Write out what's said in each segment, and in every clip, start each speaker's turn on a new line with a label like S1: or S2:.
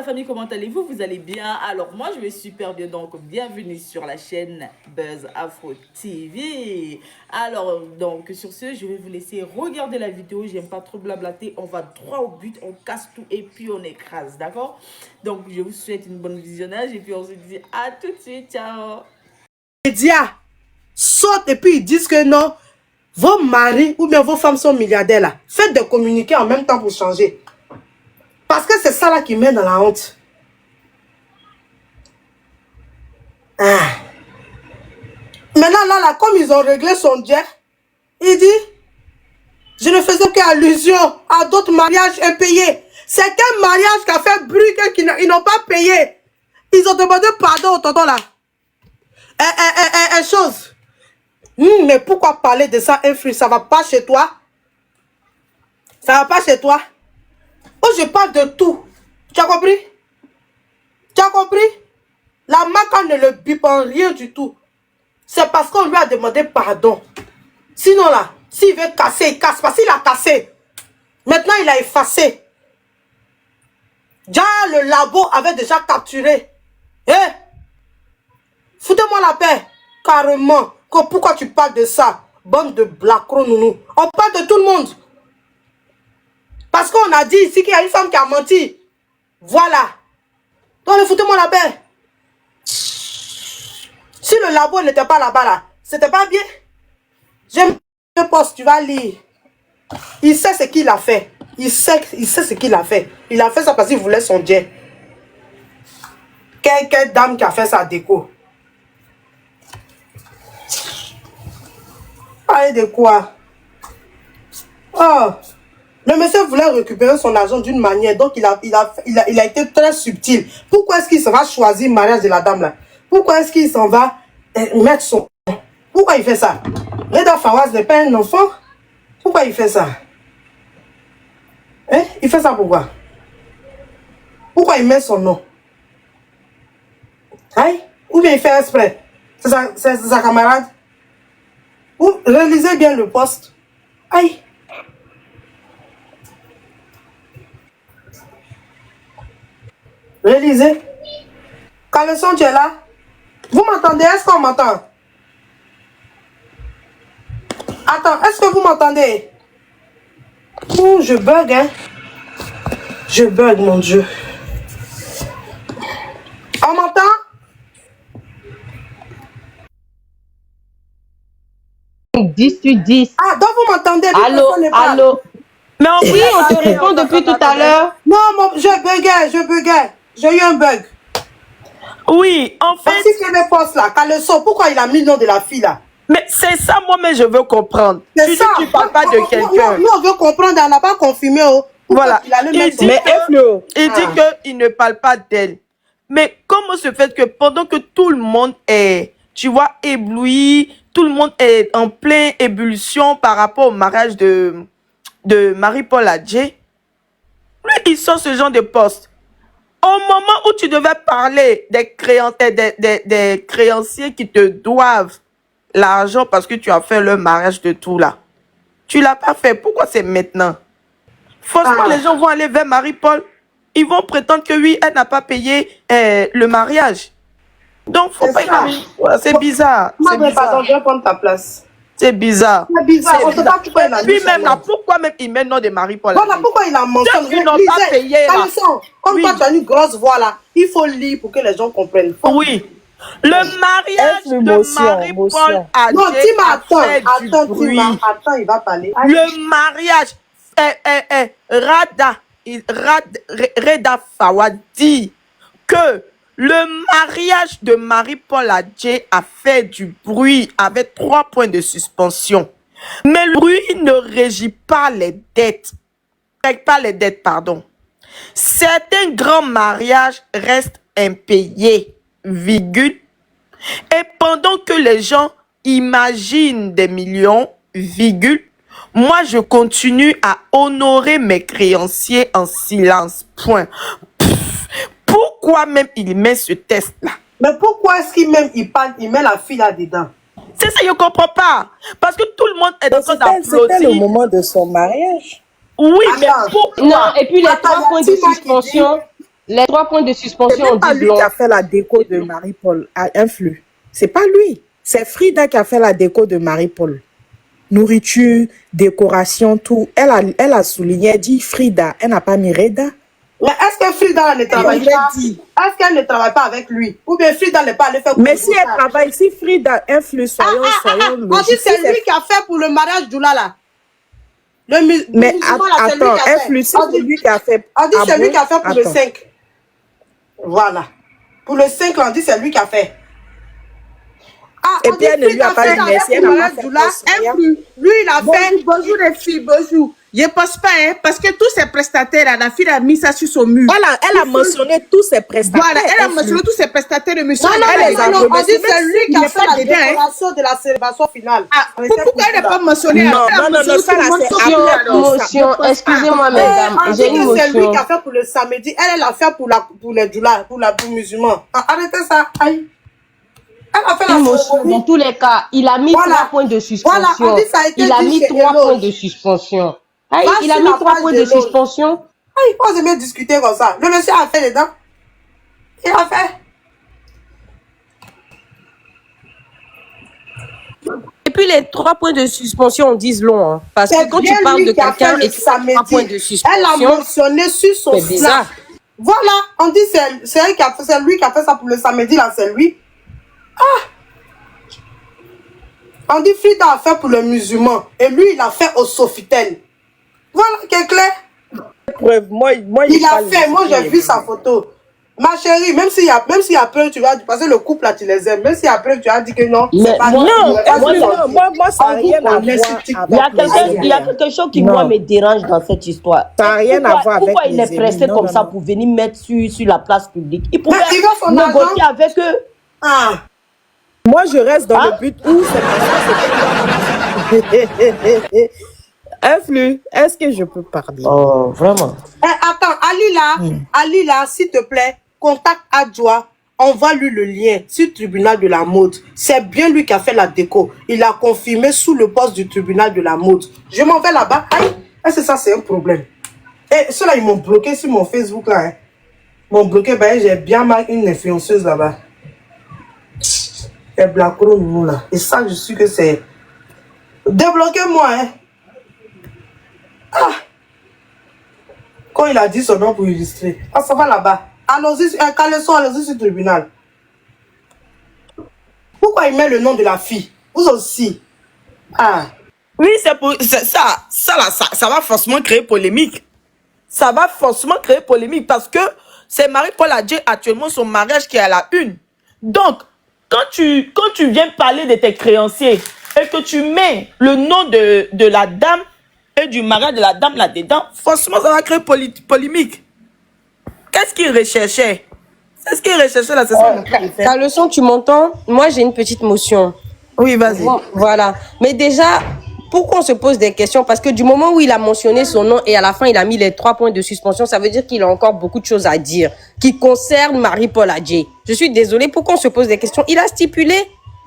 S1: famille, comment allez-vous? Vous allez bien? Alors moi je vais super bien, donc bienvenue sur la chaîne Buzz Afro TV. Alors donc sur ce, je vais vous laisser regarder la vidéo, j'aime pas trop blablater, on va droit au but, on casse tout et puis on écrase, d'accord? Donc je vous souhaite une bonne visionnage et puis on se dit à tout de suite, ciao!
S2: Les médias sortent et puis ils disent que non, vos maris ou bien vos femmes sont milliardaires là. Faites des communiqués en même temps pour changer. Parce que c'est ça là qui met dans la honte. Ah. Maintenant là, comme ils ont réglé son jet, il dit, je ne faisais qu'allusion à d'autres mariages impayés. C'est quel mariage qui a fait bruit qu'ils n'ont pas payé. Ils ont demandé pardon au tonton là. Chose. Mais pourquoi parler de ça, influe? Ça va pas chez toi? Ça va pas chez toi? Oh, je parle de tout. Tu as compris? Tu as compris? La maca ne le bip en rien du tout. C'est parce qu'on lui a demandé pardon. Sinon là, s'il veut casser, il casse. Parce qu'il a cassé. Maintenant, il a effacé. Déjà, le labo avait déjà capturé. Eh? Foutez-moi la paix. Carrément. Pourquoi tu parles de ça? Bande de blacro nounou. On parle de tout le monde. Parce qu'on a dit ici qu'il y a une femme qui a menti. Voilà. Donc, foutez-moi la paix. Si le labo n'était pas là-bas, là, c'était pas bien. J'aime le poste, tu vas lire. Il sait ce qu'il a fait. Il sait ce qu'il a fait. Il a fait ça parce qu'il voulait son jet. Quelle dame qui a fait sa déco? Parlez de quoi? Oh. Le monsieur voulait récupérer son argent d'une manière, donc il a été très subtil. Pourquoi est-ce qu'il s'en va choisir le mariage de la dame là? Pourquoi est-ce qu'il s'en va mettre son... Pourquoi il fait ça? Reda Fawaz n'est pas un enfant. Pourquoi il fait ça? Hein? Il fait ça pourquoi? Pourquoi il met son nom? Hein? Ou bien il fait exprès? C'est sa camarade? Ou relisez bien le poste. Aïe! Relisez. Caleçon, tu es là? Vous m'entendez? Est-ce qu'on m'entend? Attends, est-ce que vous m'entendez? Oh, je bug, hein? Je bug, mon Dieu. On m'entend?
S3: Sur 10.
S2: Ah, donc vous m'entendez?
S3: Allô, allô. Mais oui, on te répond depuis tout à l'heure.
S2: Non, je buguais. J'ai eu un bug.
S4: Oui, en fait...
S2: Si c'est le poste là, Caleçon, pourquoi il a mis le nom de la fille là?
S4: Mais c'est ça, moi-même, je veux comprendre.
S2: C'est ça.
S4: Tu parles pas de quelqu'un.
S2: Nous, on veut comprendre, on n'a pas confirmé. Oh.
S4: Voilà. Il dit qu'il ne parle pas d'elle. Mais comment se fait que pendant que tout le monde est, tu vois, ébloui, tout le monde est en pleine ébullition par rapport au mariage de Marie-Paul Adjei, lui, il sort ce genre de poste. Au moment où tu devais parler des créanciers qui te doivent l'argent parce que tu as fait le mariage de tout là, tu l'as pas fait. Pourquoi c'est maintenant? Forcément, les gens vont aller vers Marie-Paul. Ils vont prétendre que oui, elle n'a pas payé le mariage. Donc, faut pas y... C'est bizarre.
S2: Pardon, je vais prendre ta place.
S4: C'est bizarre.
S2: C'est bizarre. On ne sait pas pourquoi il a mis.
S4: Puis même là, pourquoi même il met le nom de Marie-Paul?
S2: Voilà, pourquoi il a mentionné.
S4: Ils n'ont pas payé là.
S2: Comme toi, tu as une grosse voix là. Il faut lire pour que les gens comprennent.
S4: Oui. Le mariage de Marie-Paul Adjei.
S2: Non, Tima, attends, il va parler.
S4: Le mariage, Reda Fawaz dit que le mariage de Marie-Paul Adjei a fait du bruit avec 3 points de suspension. Mais le bruit ne régit pas les dettes. Pardon. Certains grands mariages restent impayés, virgule. Et pendant que les gens imaginent des millions, virgule, moi je continue à honorer mes créanciers en silence, point. Pourquoi même il met ce test-là?
S2: Mais pourquoi est-ce qu'il met la fille là-dedans?
S4: C'est ça, je ne comprends pas. Parce que tout le monde est en train d'applaudir.
S5: C'était le moment de son mariage.
S4: Oui, mais pourquoi?
S3: Non, et puis les 3 points de suspension. Les 3 points de
S4: C'est
S3: suspension
S4: même
S3: ont
S4: pas
S3: dit
S4: lui qui
S3: long.
S4: a fait la déco de Marie-Paul à Influx. C'est pas lui. C'est Frida qui a fait la déco de Marie-Paul. Nourriture, décoration, tout. Elle a souligné, elle dit Frida. Elle n'a pas mis Reda.
S2: Mais est-ce que Frida ne travaille
S4: je l'ai
S2: pas?
S4: dit.
S2: Est-ce qu'elle ne travaille pas avec lui? Ou bien Frida n'est pas allée faire
S4: Mais
S2: pour
S4: si elle travaille, si Frida Influx, soyons
S2: on dit
S4: logiques.
S2: c'est lui qui a fait pour le mariage d'Oula là.
S4: Mais
S2: musulman, là, c'est lui
S4: attends,
S2: qui a fait.
S4: Influx, c'est
S2: On dit-
S4: lui qui a fait.
S2: On dit
S4: Ah
S2: c'est lui
S4: bon?
S2: qui a fait pour le
S4: Attends.
S2: 5. Voilà. Pour le 5, on dit c'est lui qui a fait. Ah,
S4: Et
S2: on
S4: puis elle
S2: dit
S4: ne lui a
S2: Frida
S4: pas
S2: fait
S4: dit
S2: avec
S4: merci, elle
S2: pour
S4: n'a
S2: le
S4: pas
S2: mariage
S4: fait
S2: d'Oula,
S4: poste, rien.
S2: Influx. Lui, il a fait.
S5: Bonjour les filles, bonjour. Je pense pas, hein, parce que tous ces prestataires, la fille a mis ça sur son mur.
S4: Elle a mentionné tous ses prestataires.
S5: Voilà, elle a
S4: Influx.
S5: mentionné tous ces prestataires de monsieur.
S2: Non, non,
S4: Elle
S2: non,
S4: les
S2: non,
S4: a
S2: non, on
S4: remerciés,
S2: dit c'est
S4: même
S2: lui
S4: s'il
S2: qui a
S5: n'est
S2: fait
S5: pas
S2: la
S5: dedans, hein.
S2: décoration de la célébration finale.
S5: Ah,
S2: On était
S5: pourquoi elle n'est pas mentionnée?
S4: Non,
S5: Elle a
S4: non, non,
S5: mentionné
S4: non, ça
S5: tout le
S4: là,
S5: monde
S4: c'est
S5: sauf
S4: après.
S5: toi, alors.
S3: Motion, excusez-moi,
S2: Eh,
S3: mesdames,
S2: on dit
S3: j'ai une
S2: que c'est lui
S3: motion.
S2: qui a fait pour le samedi. Elle a fait pour les doulars, pour les musulmans. Ah, arrêtez ça. Aïe. Elle a fait la
S3: Une motion. Dans
S2: cérémonie.
S3: tous les cas, il a mis
S2: Voilà.
S3: 3 points de
S2: Voilà,
S3: suspension.
S2: on dit ça a été
S3: Il a
S2: dit
S3: mis
S2: chez
S3: 3
S2: Eloge.
S3: points de suspension. Aïe,
S2: Va
S3: il a
S2: sur
S3: mis
S2: la
S3: 3
S2: page
S3: points de
S2: d'Eloge.
S3: suspension.
S2: Aïe, on se met discuter comme ça. Le monsieur a fait dedans. Il a fait.
S3: Et puis les 3 points de suspension, on dit long. Hein, parce
S2: C'est
S3: que quand tu
S2: bien
S3: parles
S2: lui
S3: de
S2: qui a fait
S3: quelqu'un
S2: le
S3: et tu as 3
S2: samedi.
S3: points de
S2: Elle a
S3: suspension,
S2: mentionné sur son
S3: c'est bizarre.
S2: snap. Voilà, on dit c'est elle qui a fait, c'est lui qui a fait ça pour le samedi, là, c'est lui. On dit Frida a fait pour le musulman. Et lui, il a fait au Sofitel. Voilà, qui est clair.
S4: Preuve, moi,
S2: Il a fait, moi j'ai vu sa photo. Ma chérie, même s'il y a peur, tu vas dire, parce que le couple là, tu les aimes, même si après tu as dit que non,
S3: Mais
S2: c'est pas
S3: moi-
S2: tu
S4: Non,
S2: n'aurais pas
S3: moi,
S2: dû
S3: ça-
S2: sortir.
S4: moi, ça n'a
S2: On vous
S4: rien à voir
S2: connaît sur
S4: avec
S2: TikTok.
S3: Il y a
S4: les
S3: quelque chose qui,
S4: Non.
S3: moi, me dérange dans cette histoire.
S4: Ça n'a rien à voir avec
S3: Pourquoi il
S4: les
S3: est pressé
S4: émis? Non,
S3: comme
S4: non,
S3: ça
S4: non.
S3: pour venir mettre sur la place publique? Il pouvait
S2: Mais il veut son
S3: négocier
S2: argent.
S3: avec eux.
S2: Ah,
S4: Moi, je reste dans
S3: Hein?
S4: le but où c'est Influx, est-ce que je peux parler?
S3: Oh, vraiment.
S2: eh, attends, Ali là, s'il te plaît, contacte Adjoa, envoie-lui le lien sur le tribunal de la mode. C'est bien lui qui a fait la déco. Il a confirmé sous le poste du tribunal de la mode. Je m'en vais là-bas. Aïe, est-ce que ça c'est un problème? Et ceux-là, ils m'ont bloqué sur mon Facebook là. Hein. Ils m'ont bloqué, ben j'ai bien marqué une influenceuse là-bas. Et Blacro nous là. Et ça, je suis que c'est... Débloquez-moi, hein. Ah. Quand il a dit son nom pour illustrer. Ah, ça va là-bas. Allons-y, Caleçon, allons-y sur le tribunal. Pourquoi il met le nom de la fille? Vous aussi. Ah.
S4: Oui, ça va forcément créer polémique. Ça va forcément créer polémique parce que c'est Marie-Paul Adjei actuellement son mariage qui est à la une. Donc, quand tu viens parler de tes créanciers et que tu mets le nom de la dame et du mariage de la dame là-dedans, forcément ça va créer polémique. Qu'est-ce qu'il recherchait? C'est ce qu'il recherchait là, c'est ça mon frère.
S3: Ta leçon, tu m'entends? Moi, j'ai une petite motion.
S4: Oui, vas-y.
S3: Voilà. Mais déjà, pourquoi on se pose des questions? Parce que du moment où il a mentionné son nom et à la fin, il a mis les 3 points de suspension, ça veut dire qu'il a encore beaucoup de choses à dire qui concernent Marie-Paul Adjei. Je suis désolée, pourquoi on se pose des questions? Il a stipulé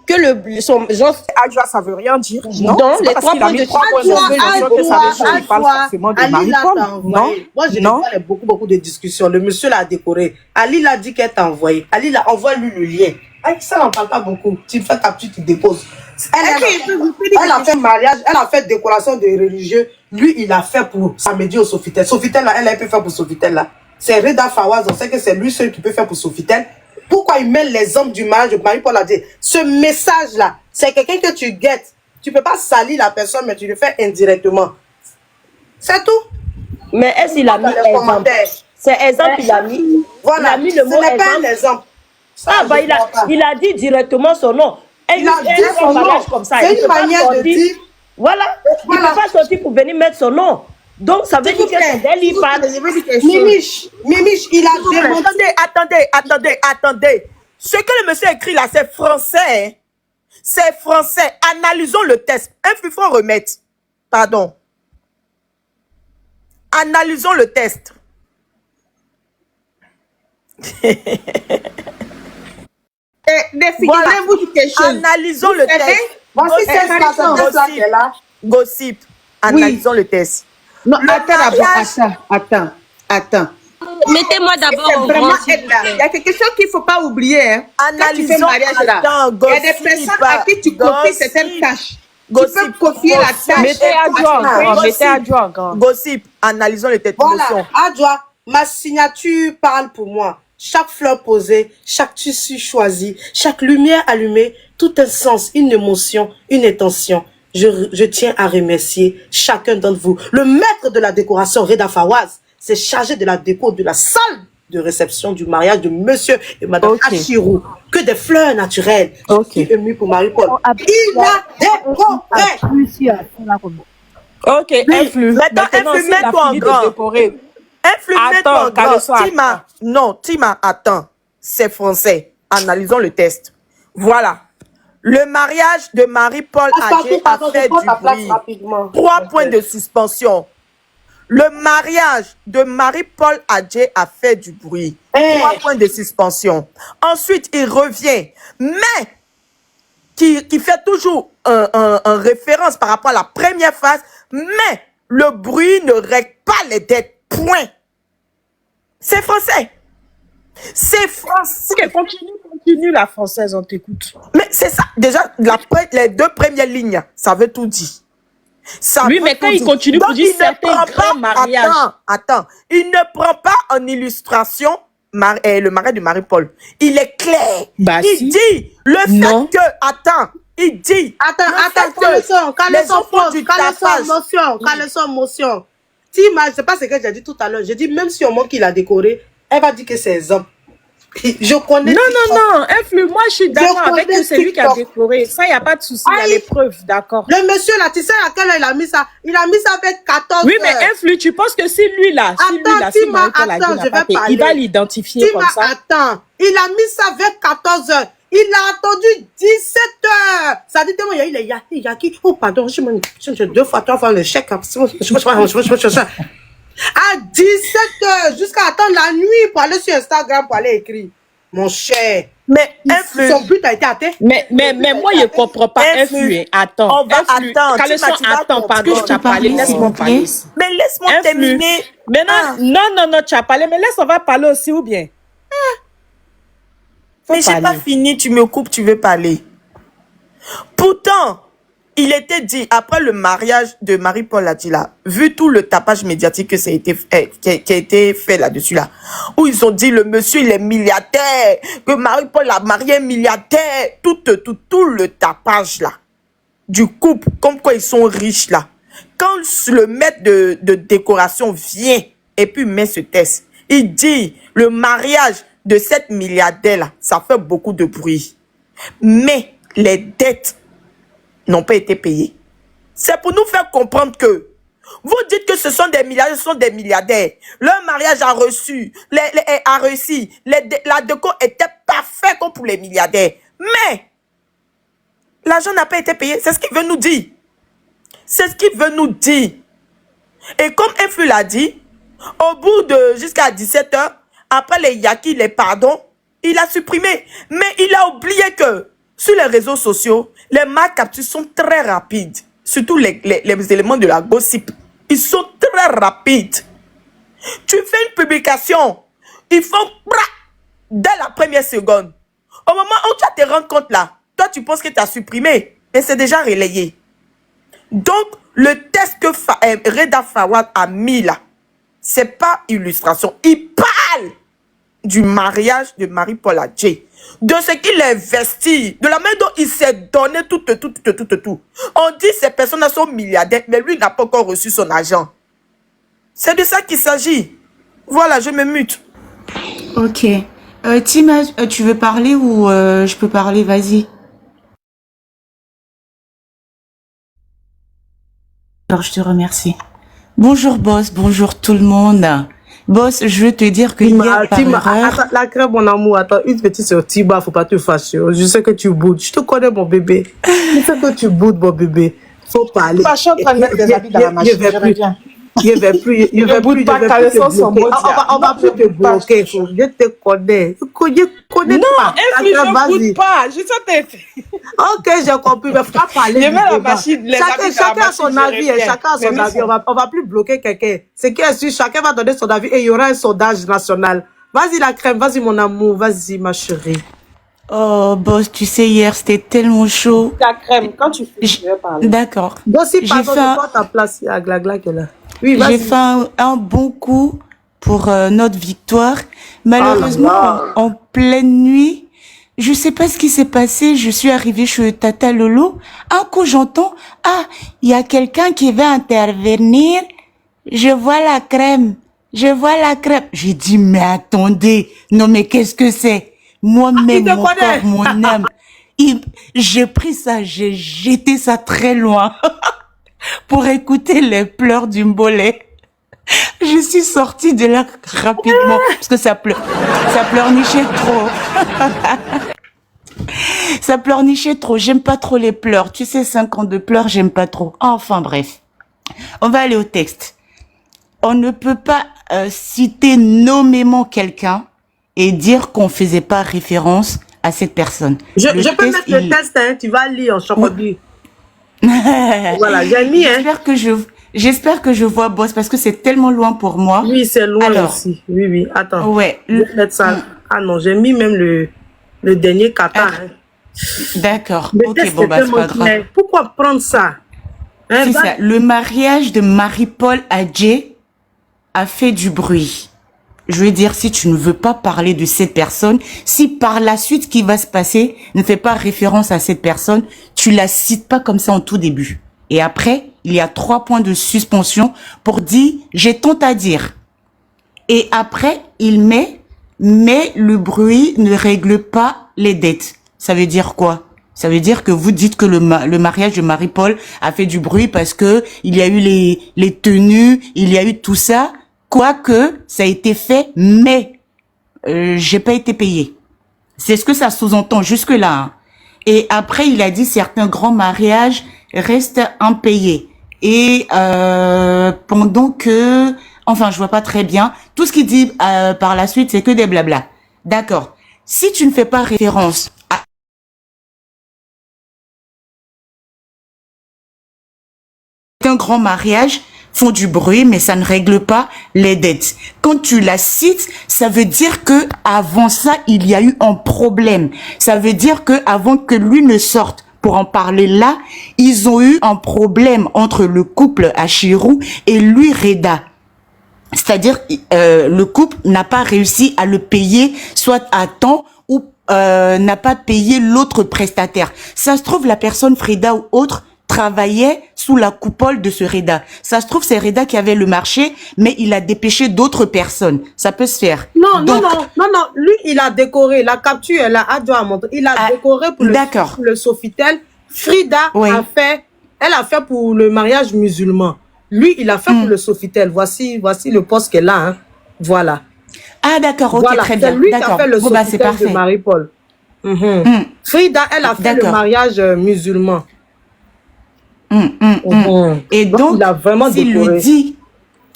S3: que son genre
S4: Adjoa, ça veut rien dire. Non,
S3: Non,
S4: c'est
S3: les
S4: pas parce
S3: trois
S4: qu'il a
S3: points
S4: mis
S3: de
S4: 3 points de suspension que ça veut dire qu'il parle forcément de
S2: Ali l'a
S4: Marie-Paul. Non,
S2: envoyé. Moi, je
S4: non.
S2: n'ai pas beaucoup de discussions. Le monsieur l'a décoré. Ali l'a dit qu'elle t'a envoyé. Ali l'a envoyé lui le lien. Avec ça, n'en parle pas beaucoup. Tu fais ta petite, tu déposes. Elle a fait mariage, elle a fait décoration de religieux. Lui, il a fait pour samedi au Sofitel. Sofitel, là, elle a pu faire pour Sofitel, là. C'est Reda Fawaz, on sait que c'est lui seul qui peut faire pour Sofitel. Pourquoi il met les hommes du mariage de Marie-Paul Adjei? Ce message-là, c'est quelqu'un que tu guettes. Tu peux pas salir la personne, mais tu le fais indirectement. C'est tout.
S3: Mais est-ce qu'il a mis
S2: Dans les
S3: exemple?
S2: commentaires.
S3: C'est exemple qu'il a mis.
S2: Voilà.
S3: Il a mis le mot
S2: Ce n'est pas un
S3: exemple.
S2: exemple. Ça,
S3: Ah, bah,
S2: je crois pas.
S3: il a dit directement son nom. Et
S2: Il a dit
S3: fait
S2: son
S3: un
S2: nom.
S3: mariage comme ça.
S2: C'est
S3: Il
S2: une
S3: peut pas
S2: manière de
S3: sortir.
S2: dire.
S3: Voilà. Il
S2: Voilà.
S3: ne peut pas sortir pour venir mettre son nom. Donc, ça veut
S2: S'il
S3: dire
S2: vous
S3: que
S2: plaît.
S3: c'est d'elle, il parle.
S2: Mimiche, il a démenti.
S4: Attendez. Ce que le monsieur écrit là, c'est français. Hein. C'est français. Analysons le texte. Il faut remettre. Pardon. Analysons le texte. Voilà.
S5: Définitivez-vous sur quelque chose.
S4: Analysons le texte.
S2: Voici cette là qui est là.
S4: Gossip. Analysons le texte.
S5: Non, attends d'abord, attends.
S3: mettez-moi
S5: Et
S3: d'abord
S5: c'est
S3: au
S5: vraiment
S3: rang, s'il
S5: elle
S3: vous
S5: là. Il y
S3: plaît.
S5: a quelque chose qu'il ne faut pas oublier. Hein. Quand tu fais
S4: Analysons,
S5: mariage là,
S4: attends,
S5: il y a des
S4: gossip,
S5: personnes à qui tu confies certaines tâches. Tu peux
S4: gossip,
S5: confier la tâche.
S6: Mettez Adjo en grand. Mettez Adjo en grand.
S4: gossip, analysons les têtes
S2: Voilà,
S4: d'émotion.
S2: Adjoa, ma signature parle pour moi. Chaque fleur posée, chaque tissu choisi, chaque lumière allumée, tout un sens, une émotion, une intention. Je tiens à remercier chacun d'entre vous. Le maître de la décoration, Reda Fawaz, s'est chargé de la déco de la salle de réception du mariage de monsieur et madame Achirou. Que des fleurs naturelles. Je suis ému pour Marie-Paul. Il a décoré.
S6: Ok, influe.
S4: Maintenant,
S6: Maintenant,
S4: influe,
S6: s'il a
S4: mets-toi en
S6: fini de
S4: grand.
S6: décorer.
S4: Influe, mets-toi en
S6: Attends,
S4: grand.
S6: Caleçon,
S4: Tima, non, Tima, attends. C'est français. Analysons le test. Voilà. Le mariage de Marie-Paul Adjé a fait du bruit.
S2: Rapidement.
S4: 3 points de suspension. Le mariage de Marie-Paul Adjé a fait du bruit. 3 points de suspension. Ensuite, il revient. Mais, qui fait toujours un référence par rapport à la première phase. Mais, le bruit ne règle pas les dettes. Point. C'est français. C'est français.
S6: Ok, continue la française, on t'écoute.
S4: Mais c'est ça. Déjà, les 2 premières lignes, ça veut tout dire. Ça
S6: Oui,
S4: veut
S6: mais
S4: tout
S6: quand il
S4: dire.
S6: continue pour
S4: Donc,
S6: dire
S4: il ne
S6: certains
S4: prend
S6: grands mariages.
S4: Attends. Il ne prend pas en illustration le mariage de Marie-Paul. Il est clair.
S6: Bah,
S4: Il
S6: si.
S4: dit le
S6: Non.
S4: fait que... Attends. Il dit...
S2: Attends, caleçon pause,
S4: du
S2: caleçon
S4: tapage.
S2: motion, caleçon motion. Tima, je sais pas ce que j'ai dit tout à l'heure. J'ai dit, même si on montre qu'il a décoré, elle va dire que c'est exemple. Je connais.
S6: Non, influe. Moi, je suis d'accord avec
S2: connais
S6: que c'est lui qui a
S2: TikTok.
S6: décoré. Ça, il n'y a pas de souci. Il y a
S2: Aïe.
S6: les preuves, d'accord.
S2: Le monsieur là, tu sais à quelle heure il a mis ça? Il a mis ça avec 14
S6: Oui,
S2: heures.
S6: mais influe, tu penses que si lui là,
S2: Attends,
S6: si
S2: Tima,
S6: Marie-Paul Adjé
S2: attends,
S6: n'a
S2: je
S6: pas
S2: vais
S6: payé,
S2: parler.
S6: il va l'identifier
S2: Tima,
S6: comme ça.
S2: attends. Il a mis ça avec 14 heures. Il a attendu 17 heures. Ça dit tellement, il y a eu les yaki. Oh, pardon, je me 2 fois, 3 fois le chèque. À 17 heures, jusqu'à attendre la nuit pour aller sur Instagram, pour aller écrire. Mon cher.
S4: Mais
S2: Son but a été atteint.
S6: Mais moi, je ne comprends pas. Influe, attends.
S4: On va attendre.
S6: Caleçon,
S4: Tu vas
S6: attends, pardon,
S4: comprendre.
S6: tu as parlé. Laisse-moi parler.
S4: Mais laisse-moi
S6: Influe.
S4: terminer.
S6: Maintenant, non, tu as parlé, mais laisse, on va parler aussi, ou bien?
S4: Mais j'ai pas fini, tu me coupes, tu veux parler. Pourtant, il était dit, après le mariage de Marie-Paul Adjé, vu tout le tapage médiatique que ça a été fait, qui a été fait là-dessus, là, où ils ont dit, le monsieur, il est milliardaire, que Marie-Paul a marié un milliardaire, tout le tapage, là, du couple, comme quoi ils sont riches, là. Quand le maître de décoration vient, et puis met ce test, il dit, le mariage de cette milliardaire-là, ça fait beaucoup de bruit. Mais les dettes n'ont pas été payées. C'est pour nous faire comprendre que vous dites que ce sont des milliardaires, ce sont des milliardaires. Leur mariage a réussi. La déco était parfaite comme pour les milliardaires. Mais l'argent n'a pas été payé. C'est ce qu'il veut nous dire. C'est ce qu'il veut nous dire. Et comme Influ l'a dit, au bout de jusqu'à 17 heures, après les yaki, les pardons, il a supprimé. Mais il a oublié que sur les réseaux sociaux, les marques captures sont très rapides. Surtout les éléments de la gossip. Ils sont très rapides. Tu fais une publication, ils font dès la première seconde. Au moment où tu vas te rendre compte là, toi tu penses que tu as supprimé, mais c'est déjà relayé. Donc, le test que Reda Fawaz a mis là, c'est pas illustration. Il parle du mariage de Marie-Paul Adjé, de ce qu'il a investi, de la manière dont il s'est donné tout. On dit ces personnes sont milliardaires, mais lui n'a pas encore reçu son argent. C'est de ça qu'il s'agit. Voilà, je me mute.
S7: Ok. Tima, tu veux parler ou je peux parler? Vas-y. Alors, je te remercie. Bonjour, boss. Bonjour, tout le monde. Boss, je veux te dire que hier, par erreur...
S2: Attends, la crème, mon amour, attends, une petite sur Tima, faut pas te fâcher. Je sais que tu boudes. Je te connais, mon bébé. Je sais que tu boudes, mon bébé. Faut parler.
S5: Je suis en train de mettre des habits dans la machine. Je reviens.
S2: Je vais plus te bloquer. On va plus te bloquer. Je te connais. Je connais
S6: Non,
S2: pas.
S6: un fruit, je
S2: Vas-y.
S6: goûte pas. Je sais tes
S2: Ok, j'ai compris, mais faut pas parler.
S6: Je
S2: du
S6: mets la
S2: débat.
S6: machine, les
S2: Chacun,
S6: avis dans la
S2: chacun a
S6: machine,
S2: son
S6: je
S2: avis,
S6: reviens.
S2: chacun a
S6: Mais
S2: son
S6: mais
S2: avis. On va plus bloquer quelqu'un. C'est qui est sûr, chacun va donner son avis et il y aura un sondage national. Vas-y la crème, vas-y mon amour, vas-y ma chérie.
S7: Oh, boss, tu sais, hier, c'était tellement chaud.
S6: Ta crème, quand tu fais, je vais parler.
S7: D'accord.
S2: Bon, si
S7: J'ai
S2: pardon,
S7: fait
S2: je
S7: un-
S2: prends ta place, il y a Glagla qui est là. Oui,
S7: J'ai
S2: vas-y.
S7: fait un bon coup pour notre victoire. Malheureusement,
S2: là.
S7: en pleine nuit, je sais pas ce qui s'est passé. Je suis arrivée chez Tata Lolo. Un coup, j'entends, ah, il y a quelqu'un qui va intervenir. Je vois la crème. Je vois la crème. J'ai dit, mais attendez. Non, mais qu'est-ce que c'est? Moi-même,
S2: il te
S7: mon
S2: connaît.
S7: corps, mon âme. J'ai pris ça, j'ai jeté ça très loin pour écouter les pleurs du mbolet. Je suis sortie de là rapidement parce que ça pleurnichait trop. Ça pleurnichait trop. J'aime pas trop les pleurs. Tu sais, 5 ans de pleurs, j'aime pas trop. Enfin bref, on va aller au texte. On ne peut pas citer nommément quelqu'un et dire qu'on faisait pas référence à cette personne.
S2: Je
S7: Le
S2: peux
S7: texte,
S2: mettre le test, hein, tu vas lire en chocolat.
S7: il-
S2: Voilà, j'ai mis, hein.
S7: J'espère que je vois Boss parce que c'est tellement loin pour moi.
S2: Oui, c'est loin
S7: Alors.
S2: aussi. Oui, oui, attends.
S7: Ouais.
S2: Je vais mettre ça. Ah non, j'ai mis même le dernier kata. Hein.
S7: D'accord.
S2: Le
S7: Ok,
S2: test
S7: bon,
S2: est
S7: bah, c'est
S2: tellement
S7: pas grave.
S2: clair. Pourquoi prendre ça? Hein,
S7: C'est
S2: va-
S7: ça. Le mariage de Marie-Paul Adjé a fait du bruit. Je veux dire, si tu ne veux pas parler de cette personne, si par la suite, ce qui va se passer ne fait pas référence à cette personne, tu la cites pas comme ça en tout début. Et après, il y a 3 points de suspension pour dire, j'ai tant à dire. Et après, il met, mais le bruit ne règle pas les dettes. Ça veut dire quoi? Ça veut dire que vous dites que le mariage de Marie-Paul a fait du bruit parce que il y a eu les tenues, il y a eu tout ça. Quoique, ça a été fait, mais j'ai pas été payé. C'est ce que ça sous-entend jusque-là. Hein. Et après, il a dit certains grands mariages restent impayés. Et pendant que... Enfin, je vois pas très bien. Tout ce qu'il dit par la suite, c'est que des blabla. D'accord. Si tu ne fais pas référence à un grand mariage, font du bruit, mais ça ne règle pas les dettes. Quand tu la cites, ça veut dire que avant ça, il y a eu un problème. Ça veut dire que avant que lui ne sorte pour en parler là, ils ont eu un problème entre le couple Achirou et lui Reda. C'est-à-dire, le couple n'a pas réussi à le payer, soit à temps ou n'a pas payé l'autre prestataire. Ça se trouve, la personne Frida ou autre travaillait sous la coupole de ce Reda. Ça se trouve, c'est Reda qui avait le marché, mais il a dépêché d'autres personnes. Ça peut se faire.
S2: Non,
S7: Donc,
S2: non. Lui, il a décoré. La capture, elle a à montrer. Il a décoré pour
S7: d'accord.
S2: le Sofitel. Frida
S7: Oui.
S2: elle a fait pour le mariage musulman. Lui, il a fait pour le Sofitel. Voici le poste qu'elle a. Hein. Voilà.
S7: Ah, d'accord, ok,
S2: Voilà.
S7: très bien.
S2: C'est lui qui a
S7: D'accord.
S2: fait le
S7: Bon, bah, c'est
S2: Sofitel de
S7: parfait.
S2: Marie-Paul. Frida, elle a fait le
S7: D'accord.
S2: mariage musulman.
S7: Et donc,
S2: il a vraiment
S7: s'il
S2: décoré.
S7: le dit,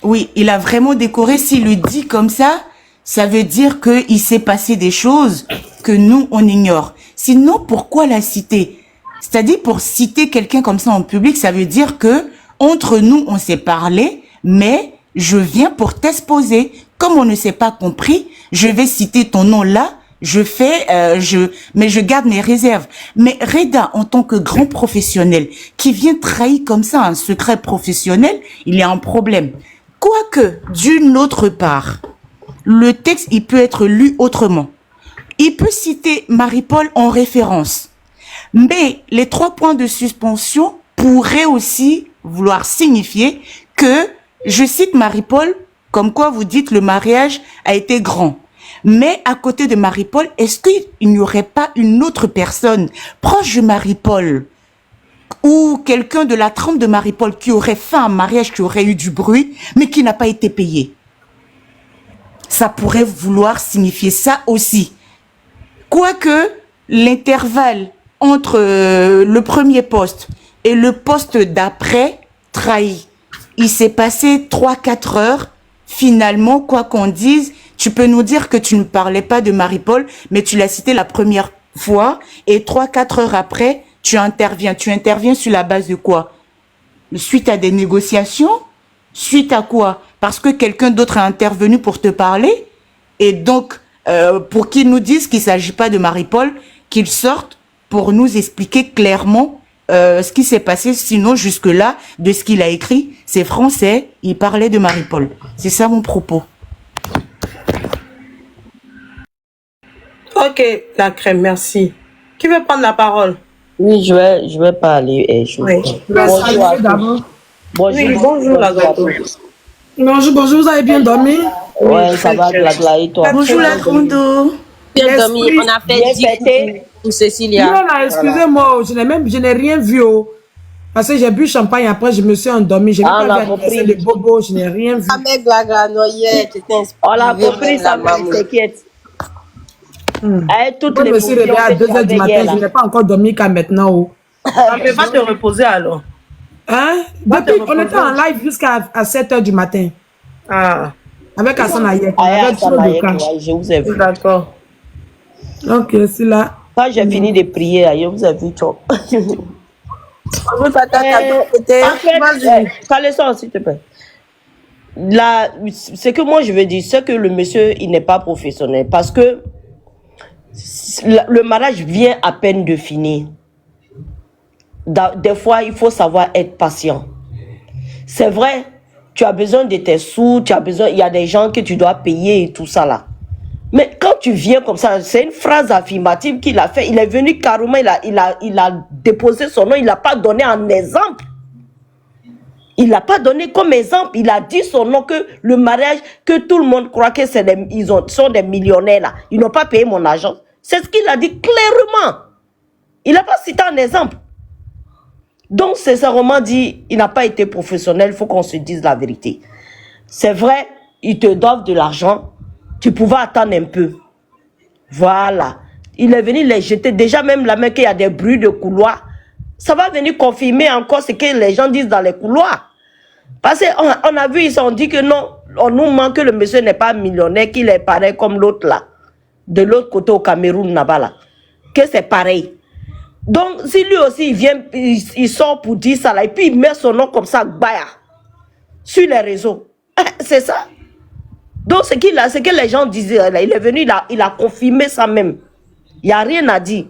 S7: oui, il a vraiment décoré. S'il le dit comme ça veut dire qu'il s'est passé des choses que nous, on ignore. Sinon, pourquoi la citer? C'est-à-dire, pour citer quelqu'un comme ça en public, ça veut dire que entre nous, on s'est parlé, mais je viens pour t'exposer. Comme on ne s'est pas compris, je vais citer ton nom là. Mais je garde mes réserves. Mais Reda, en tant que grand professionnel, qui vient trahir comme ça un secret professionnel, il y a un problème. Quoique, d'une autre part, le texte, il peut être lu autrement. Il peut citer Marie-Paul en référence. Mais les 3 points de suspension pourraient aussi vouloir signifier que je cite Marie-Paul, comme quoi vous dites le mariage a été grand. Mais à côté de Marie-Paul, est-ce qu'il n'y aurait pas une autre personne proche de Marie-Paul ou quelqu'un de la trempe de Marie-Paul qui aurait fait un mariage, qui aurait eu du bruit, mais qui n'a pas été payé? Ça pourrait vouloir signifier ça aussi. Quoique l'intervalle entre le premier poste et le poste d'après trahit. Il s'est passé 3-4 heures. Finalement, quoi qu'on dise, Tu peux nous dire que tu ne parlais pas de Marie-Paul, mais tu l'as cité la première fois et 3-4 heures après, tu interviens. Tu interviens sur la base de quoi? Suite à des négociations? Suite à quoi? Parce que quelqu'un d'autre a intervenu pour te parler? Et donc, pour qu'ils nous disent qu'il ne s'agit pas de Marie-Paul, qu'ils sortent pour nous expliquer clairement ce qui s'est passé. Sinon, jusque-là, de ce qu'il a écrit, c'est français, il parlait de Marie-Paul. C'est ça mon propos.
S2: Ok, la crème, merci. Qui veut prendre la parole?
S3: Oui, je vais parler.
S2: Oui.
S6: Bonjour à tous.
S3: Bonjour.
S2: Oui, bonjour, la gâteau.
S6: Bonjour, vous avez bien dormi?
S3: Ouais, ça va, Glagla, et toi?
S7: Bonjour la Grondo.
S3: Bien dormi, on a fait 10 pour Cécilia.
S6: Non, là, excusez-moi, je n'ai rien vu. Parce que j'ai bu champagne, après je me suis endormi. Je n'ai
S3: Ah, on
S6: pas
S3: a
S6: vu
S3: compris.
S6: les bobos, je n'ai rien vu.
S3: Avec Glagla, non, hier, tu t'es inspiré. On l'a compris, ça t'inquiète. Avec toutes
S6: Je
S3: les
S6: me suis réveillée à 2h du matin, je n'ai pas encore dormi qu'à maintenant.
S2: On ne peut pas te reposer alors.
S6: Hein? Depuis, on était en live jusqu'à 7h du matin.
S2: Ah,
S6: Avec Hassan Ayek. On
S3: Ah,
S6: avait
S3: ça
S6: trop
S3: va,
S6: de cas.
S3: je vous ai vu.
S2: d'accord.
S6: Donc, c'est là.
S3: Quand j'ai fini de prier, je vous ai vu, ciao.
S2: On veut pas t'attaquer.
S3: En fait, Caleçon, s'il te plaît. Là, ce que moi je veux dire, c'est que le monsieur, il n'est pas professionnel. Parce que le mariage vient à peine de finir. Des fois, il faut savoir être patient. C'est vrai, tu as besoin de tes sous, tu as besoin, il y a des gens que tu dois payer et tout ça là. Mais quand tu viens comme ça, c'est une phrase affirmative qu'il a fait. Il est venu carrément, il a déposé son nom, il n'a pas donné un exemple. Il n'a pas donné comme exemple. Il a dit son nom, que le mariage, que tout le monde croit que ils sont des millionnaires là. Ils n'ont pas payé mon argent. C'est ce qu'il a dit clairement. Il n'a pas cité un exemple. Donc, sincèrement dit, il n'a pas été professionnel. Il faut qu'on se dise la vérité. C'est vrai, ils te doivent de l'argent. Tu pouvais attendre un peu. Voilà. Il est venu les jeter. Déjà, même la main qu'il y a des bruits de couloir. Ça va venir confirmer encore ce que les gens disent dans les couloirs. Parce qu'on a vu, ils ont dit que non, on nous ment que le monsieur n'est pas millionnaire, qu'il est pareil comme l'autre là. De l'autre côté au Cameroun, là-bas là. Que c'est pareil. Donc, si lui aussi, il vient, il sort pour dire ça là, et puis il met son nom comme ça, baya, sur les réseaux. C'est ça. Donc, ce que les gens disaient là, il est venu, il a confirmé ça même. Il n'y a rien à dire.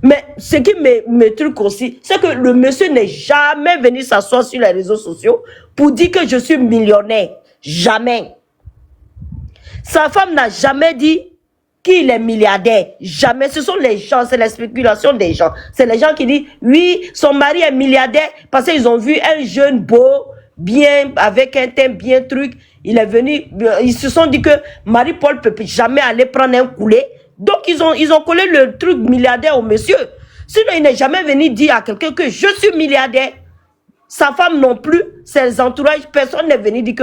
S3: Mais ce qui me truc aussi, c'est que le monsieur n'est jamais venu s'asseoir sur les réseaux sociaux pour dire que je suis millionnaire. Jamais. Sa femme n'a jamais dit qu'il est milliardaire. Jamais. Ce sont les gens, c'est la spéculation des gens. C'est les gens qui disent, oui, son mari est milliardaire parce qu'ils ont vu un jeune beau, bien, avec un teint bien truc. Il est venu, ils se sont dit que Marie-Paul ne peut jamais aller prendre un coulé. Donc, ils ont collé le truc milliardaire au monsieur. Sinon, il n'est jamais venu dire à quelqu'un que je suis milliardaire. Sa femme non plus, ses entourages, personne n'est venu dire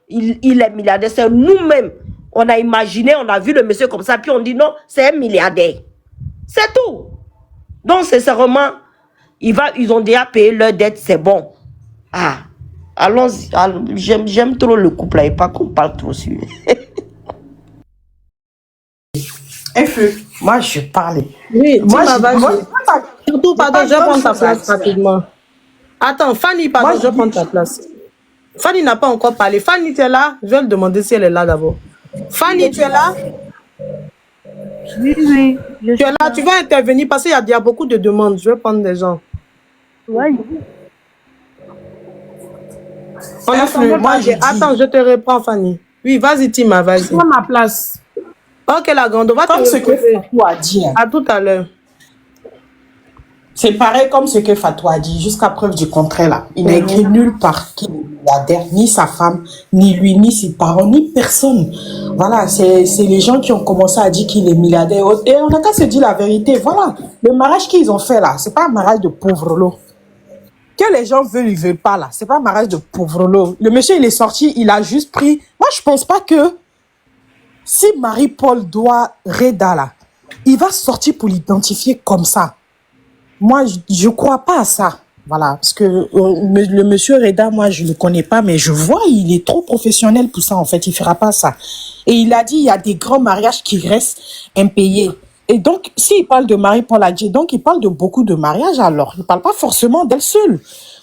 S3: qu'il est milliardaire. C'est nous-mêmes. On a imaginé, on a vu le monsieur comme ça, puis on dit non, c'est un milliardaire. C'est tout. Donc, sincèrement, ils ont déjà payé leur dette, c'est bon. Ah, allons-y. J'aime trop le couple là, et pas qu'on parle trop sur.
S4: Moi, je parlais.
S2: Oui,
S4: Moi,
S2: surtout, pardon, je vais prendre ta place rapidement. Attends, Fanny, pardon, je vais prendre ta place. Fanny n'a pas encore parlé. Fanny, tu es là? Je vais lui demander si elle est là d'abord. Fanny, tu es là?
S8: Oui, oui.
S2: Tu es là, tu vas intervenir parce qu'il y a beaucoup de demandes. Je vais prendre des gens.
S8: Oui.
S2: Attends, je te reprends, Fanny. Oui, vas-y, Tima, vas-y.
S6: Prends ma place.
S2: Ok, la grande, on va
S9: Comme
S2: te
S9: ce que
S2: reposer.
S9: Fatou a dit.
S2: À tout à l'heure.
S9: C'est pareil comme ce que Fatou a dit, jusqu'à preuve du contraire là. Il n'a écrit nulle part qu'il est milliardaire, ni sa femme, ni lui, ni ses parents, ni personne. Voilà, c'est les gens qui ont commencé à dire qu'il est milliardaire. Et on n'a qu'à se dire la vérité. Voilà, le mariage qu'ils ont fait là, c'est pas un mariage de pauvre lot. Que les gens veulent, ils veulent pas là. C'est pas un mariage de pauvre lot. Le monsieur, il est sorti, il a juste pris. Moi, je pense pas que si Marie-Paul doit Reda là, il va sortir pour l'identifier comme ça. Moi, je crois pas à ça. Voilà, parce que le monsieur Reda, moi, je ne le connais pas, mais je vois, il est trop professionnel pour ça, en fait. Il fera pas ça. Et il a dit, il y a des grands mariages qui restent impayés. Et donc, s'il parle de Marie-Paul Adjei, donc il parle de beaucoup de mariages, alors. Il parle pas forcément d'elle seule.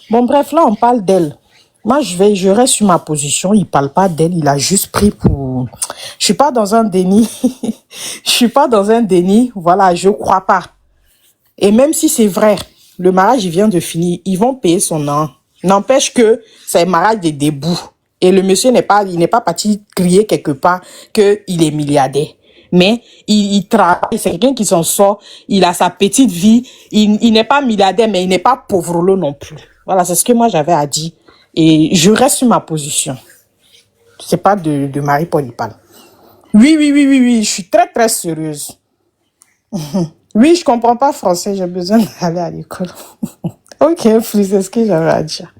S9: Bon, bref, là, on parle d'elle. Moi, je reste sur ma position. Il parle pas d'elle. Il a juste pris pour... Je suis pas dans un déni. Je suis pas dans un déni. Voilà, je crois pas. Et même si c'est vrai, le mariage, il vient de finir. Ils vont payer son nom. N'empêche que c'est un mariage des débuts. Et le monsieur il n'est pas parti crier quelque part qu'il est milliardaire. Mais il travaille, c'est quelqu'un qui s'en sort. Il a sa petite vie. Il n'est pas milliardaire, mais il n'est pas pauvrelot non plus. Voilà, c'est ce que moi j'avais à dire. Et je reste sur ma position. C'est pas de Marie-Paul, il parle. Oui, je suis très, très sérieuse. Oui, je comprends pas français, j'ai besoin d'aller à l'école. Ok, plus, c'est ce que j'avais à dire.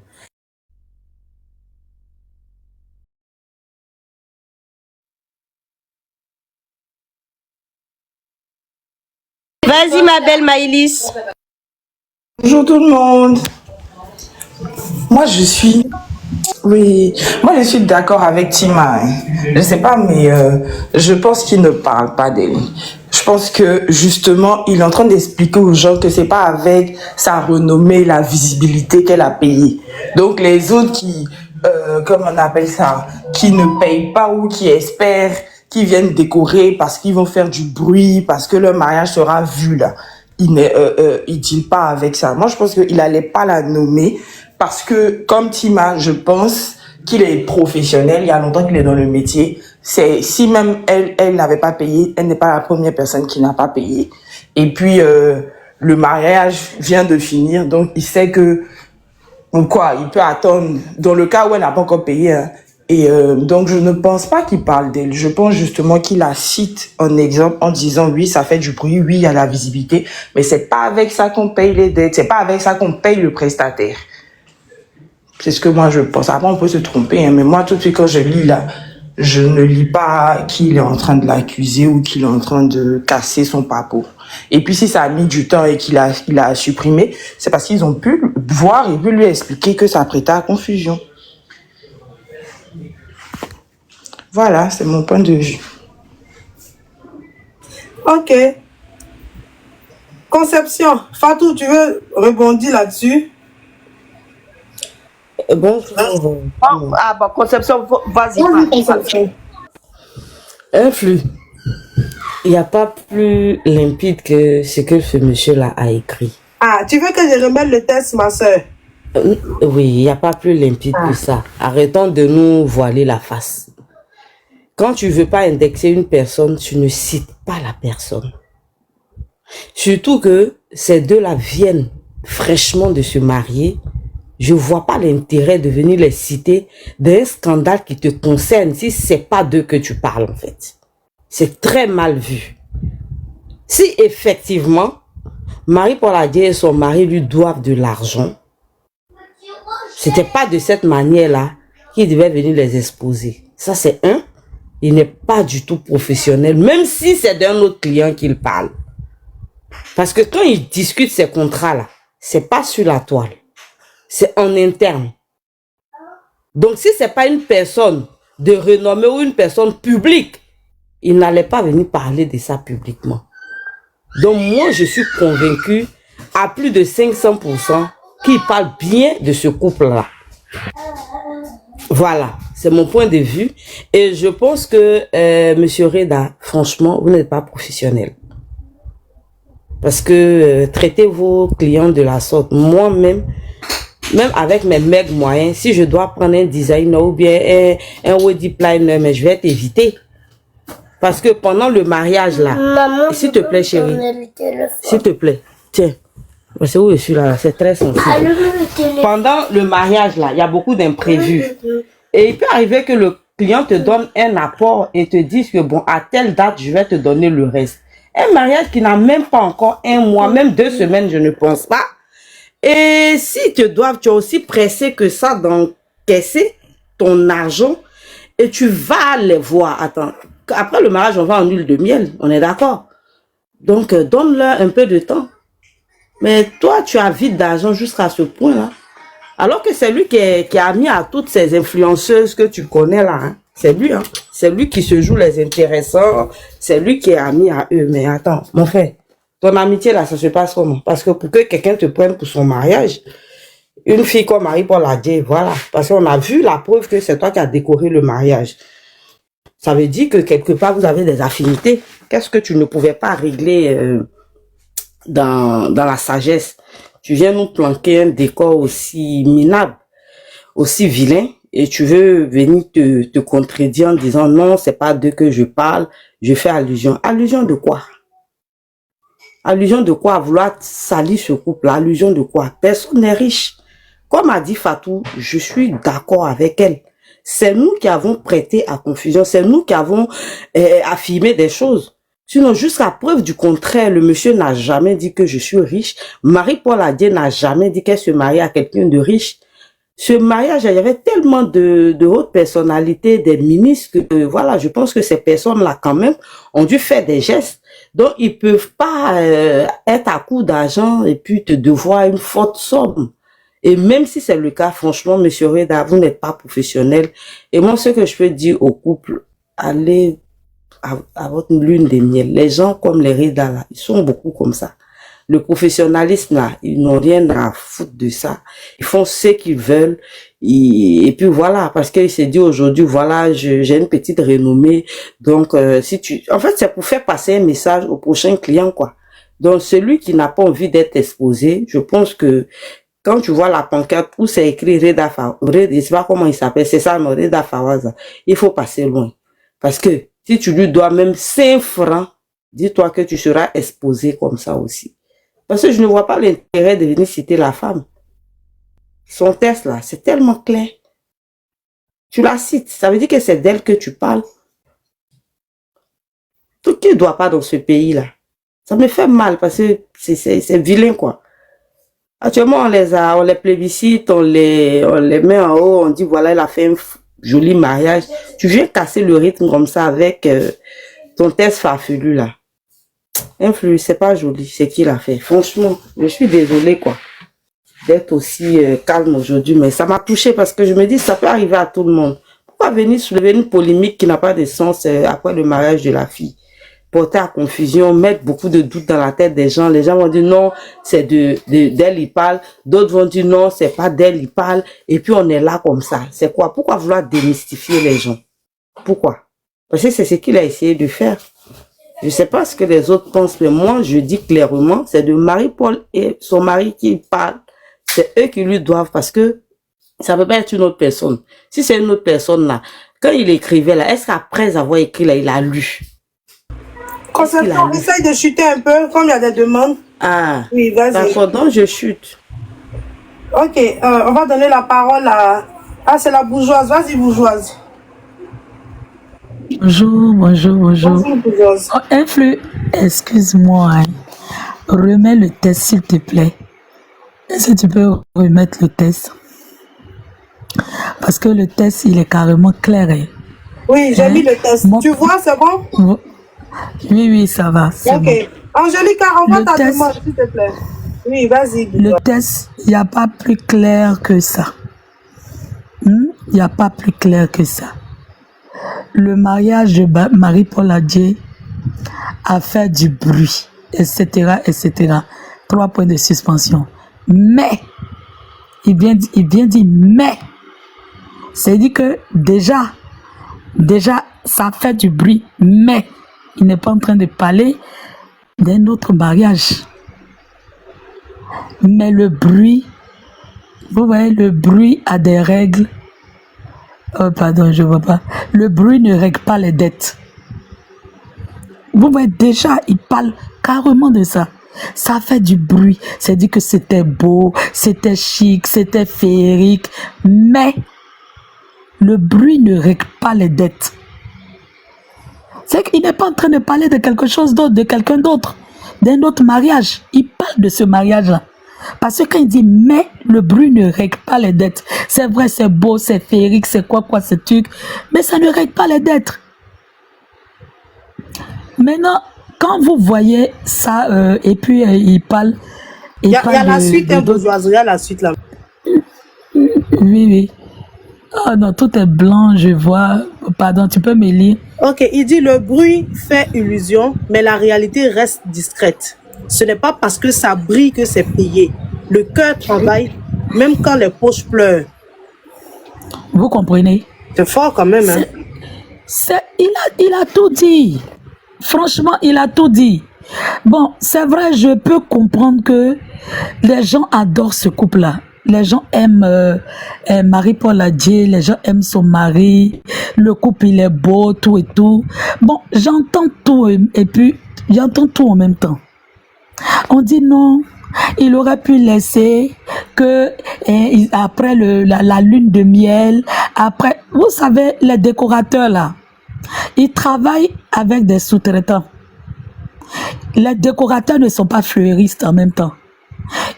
S3: Vas-y, ma belle Maïlis.
S10: Bonjour tout le monde. Moi, je suis, oui, moi je suis d'accord avec Tima. Hein. Je sais pas, mais je pense qu'il ne parle pas d'elle. Je pense que justement, il est en train d'expliquer aux gens que c'est pas avec sa renommée, la visibilité qu'elle a payé. Donc les autres qui, comment on appelle ça, qui ne payent pas ou qui espèrent, qui viennent décorer parce qu'ils vont faire du bruit, parce que leur mariage sera vu là. Il deal pas avec ça. Moi, je pense qu'il allait pas la nommer parce que, comme Tima, je pense qu'il est professionnel. Il y a longtemps qu'il est dans le métier. Si même elle n'avait pas payé, elle n'est pas la première personne qui n'a pas payé. Et puis, le mariage vient de finir. Donc, il sait que, quoi, il peut attendre dans le cas où elle n'a pas encore payé, hein. Et donc, je ne pense pas qu'il parle d'elle. Je pense justement qu'il la cite en exemple en disant oui, ça fait du bruit, oui, il y a la visibilité, mais c'est pas avec ça qu'on paye les dettes, c'est pas avec ça qu'on paye le prestataire. C'est ce que moi je pense. Après, on peut se tromper, hein, mais moi, tout de suite, quand je lis là, je ne lis pas qu'il est en train de l'accuser ou qu'il est en train de casser son papo. Et puis, si ça a mis du temps et qu'il a supprimé, c'est parce qu'ils ont pu voir et pu lui expliquer que ça prêtait à confusion. Voilà, c'est mon point de vue.
S2: Ok. Conception. Fatou, tu veux rebondir là-dessus?
S3: Bonjour.
S4: Ah, bah, Conception, vas-y.
S11: Influx. Il n'y a pas plus limpide que ce que ce monsieur-là a écrit.
S2: Ah, tu veux que je remette le test, ma soeur?
S11: Oui, il n'y a pas plus limpide que ça. Arrêtons de nous voiler la face. Quand tu veux pas indexer une personne, tu ne cites pas la personne. Surtout que ces deux-là viennent fraîchement de se marier. Je vois pas l'intérêt de venir les citer d'un scandale qui te concerne si c'est pas d'eux que tu parles en fait. C'est très mal vu. Si effectivement, Marie-Paul Adjei et son mari lui doivent de l'argent, c'était pas de cette manière-là qu'il devait venir les exposer. Ça c'est un. Il n'est pas du tout professionnel, même si c'est d'un autre client qu'il parle. Parce que quand il discute ces contrats-là, c'est pas sur la toile. C'est en interne. Donc, si c'est pas une personne de renommée ou une personne publique, il n'allait pas venir parler de ça publiquement. Donc, moi, je suis convaincu à plus de 500% qu'il parle bien de ce couple-là. Voilà, c'est mon point de vue. Et je pense que, monsieur Reda, franchement, vous n'êtes pas professionnel. Parce que traitez vos clients de la sorte. Moi-même, même avec mes mecs moyens, si je dois prendre un designer ou bien un wedding planner, mais je vais t'éviter. Parce que pendant le mariage, là, s'il te plaît, chérie, s'il te plaît, tiens, c'est où je suis là, c'est très sensible. Pendant le mariage, là, il y a beaucoup d'imprévus. Et il peut arriver que le client te donne un apport et te dise que, bon, à telle date, je vais te donner le reste. Un mariage qui n'a même pas encore un mois, même 2 semaines, je ne pense pas. Et si te doivent, tu es aussi pressé que ça d'encaisser ton argent et tu vas les voir. Attends, après le mariage, on va en huile de miel, on est d'accord. Donc, donne-leur un peu de temps. Mais toi, tu as vite d'argent jusqu'à ce point-là. Alors que c'est lui qui a mis à toutes ces influenceuses que tu connais là. Hein. C'est lui, hein. C'est lui qui se joue les intéressants. C'est lui qui est ami à eux. Mais attends, mon frère, ton amitié là, ça se passe comment? Parce que pour que quelqu'un te prenne pour son mariage, une fille comme Marie-Paul Adjei, voilà. Parce qu'on a vu la preuve que c'est toi qui as décoré le mariage. Ça veut dire que quelque part, vous avez des affinités. Qu'est-ce que tu ne pouvais pas régler dans la sagesse? Tu viens nous planquer un décor aussi minable, aussi vilain, et tu veux venir te contredire en disant non, c'est pas d'eux que je parle, je fais allusion. Allusion de quoi? Allusion de quoi à vouloir salir ce couple? Allusion de quoi? Personne n'est riche. Comme a dit Fatou, je suis d'accord avec elle. C'est nous qui avons prêté à confusion, c'est nous qui avons affirmé des choses. Sinon, jusqu'à preuve du contraire, le monsieur n'a jamais dit que je suis riche. Marie-Paul Adjei n'a jamais dit qu'elle se mariait à quelqu'un de riche. Ce mariage, il y avait tellement de hautes personnalités, des ministres, que voilà, je pense que ces personnes-là, quand même, ont dû faire des gestes. Donc, ils peuvent pas être à coup d'argent et puis te devoir une forte somme. Et même si c'est le cas, franchement, monsieur Reda, vous n'êtes pas professionnel. Et moi, ce que je peux dire au couple, allez à votre lune de miel. Les gens comme les Reda, là, ils sont beaucoup comme ça. Le professionnalisme, là, ils n'ont rien à foutre de ça. Ils font ce qu'ils veulent. Et puis voilà, parce qu'il s'est dit aujourd'hui, voilà, j'ai une petite renommée. Donc, si tu... En fait, c'est pour faire passer un message au prochain client, quoi. Donc, celui qui n'a pas envie d'être exposé, je pense que quand tu vois la pancarte où c'est écrit Reda Fawaz, je sais pas comment il s'appelle, c'est ça, mais Reda Fawaz, il faut passer loin. Parce que si tu lui dois même 5 francs, dis-toi que tu seras exposé comme ça aussi. Parce que je ne vois pas l'intérêt de venir citer la femme. Son test là, c'est tellement clair. Tu la cites, ça veut dire que c'est d'elle que tu parles. Tout qui ne doit pas dans ce pays-là. Ça me fait mal parce que c'est vilain, quoi. Actuellement, on les plébiscite, on les met en haut, on dit voilà, elle a fait un joli mariage. Tu viens casser le rythme comme ça avec ton test farfelu là. Influ, c'est pas joli, c'est qui l'a fait. Franchement, je suis désolée, quoi, d'être aussi calme aujourd'hui, mais ça m'a touché parce que je me dis ça peut arriver à tout le monde. Pourquoi venir soulever une polémique qui n'a pas de sens après le mariage de la fille? Porter à confusion, mettre beaucoup de doutes dans la tête des gens. Les gens vont dire non, c'est d'elle il parle. D'autres vont dire non, c'est pas d'elle il parle. Et puis on est là comme ça. C'est quoi? Pourquoi vouloir démystifier les gens? Pourquoi? Parce que c'est ce qu'il a essayé de faire. Je sais pas ce que les autres pensent, mais moi je dis clairement, c'est de Marie-Paul et son mari qui parlent. C'est eux qui lui doivent parce que ça peut pas être une autre personne. Si c'est une autre personne là, quand il écrivait là, est-ce qu'après avoir écrit là, il a lu?
S2: Concernant, on essaye de chuter un peu, comme il y a des demandes.
S11: Ah,
S2: oui, vas-y.
S11: D'accord, donc je chute.
S2: Ok, on va donner la parole à... Ah, c'est la bourgeoise. Vas-y, bourgeoise.
S12: Bonjour, bonjour, bonjour.
S2: Bonjour, bourgeoise.
S12: Oh, Influ, excuse-moi. Hein. Remets le test, s'il te plaît. Est-ce que tu peux remettre le test? Parce que le test, il est carrément clair. Hein.
S2: Oui, j'ai mis le test. Tu vois, c'est bon?
S12: Oui, oui, ça va.
S2: Ok. Bon. Angélica, envoie ta demande, s'il te plaît. Oui, vas-y.
S12: Le test, il n'y a pas plus clair que ça. Il n'y a pas plus clair que ça. Le mariage de Marie-Paul Adjei a fait du bruit, etc., etc. 3 points de suspension. Mais, il vient dire, mais, c'est-à-dire que déjà, ça fait du bruit, mais, il n'est pas en train de parler d'un autre mariage. Mais le bruit, vous voyez, le bruit a des règles. Oh, pardon, je ne vois pas. Le bruit ne règle pas les dettes. Vous voyez, déjà, il parle carrément de ça. Ça fait du bruit. C'est dit que c'était beau, c'était chic, c'était féerique. Mais le bruit ne règle pas les dettes. C'est qu'il n'est pas en train de parler de quelque chose d'autre, de quelqu'un d'autre, d'un autre mariage. Il parle de ce mariage-là. Parce que quand il dit « mais le bruit ne règle pas les dettes », c'est vrai, c'est beau, c'est féerique, c'est quoi, ce truc, mais ça ne règle pas les dettes. Maintenant, quand vous voyez ça, et puis il parle
S2: Il
S12: Il
S2: y a
S12: parle
S2: la suite,
S12: de
S2: hein,
S12: d'autres.
S2: bourgeoisie, il y a la suite là.
S12: Oui, oui. Ah non, tout est blanc, je vois. Pardon, tu peux me lire?
S2: Ok, il dit le bruit fait illusion, mais la réalité reste discrète. Ce n'est pas parce que ça brille que c'est payé. Le cœur travaille, même quand les poches pleurent.
S12: Vous comprenez?
S2: C'est fort quand même, hein.
S12: Il a tout dit. Franchement, il a tout dit. Bon, c'est vrai, je peux comprendre que les gens adorent ce couple-là. Les gens aiment Marie-Paul Adjei, les gens aiment son mari, le couple il est beau, tout et tout. Bon, j'entends tout et puis j'entends tout en même temps. On dit non, il aurait pu laisser que après la lune de miel, après, vous savez, les décorateurs là, ils travaillent avec des sous-traitants. Les décorateurs ne sont pas fleuristes en même temps.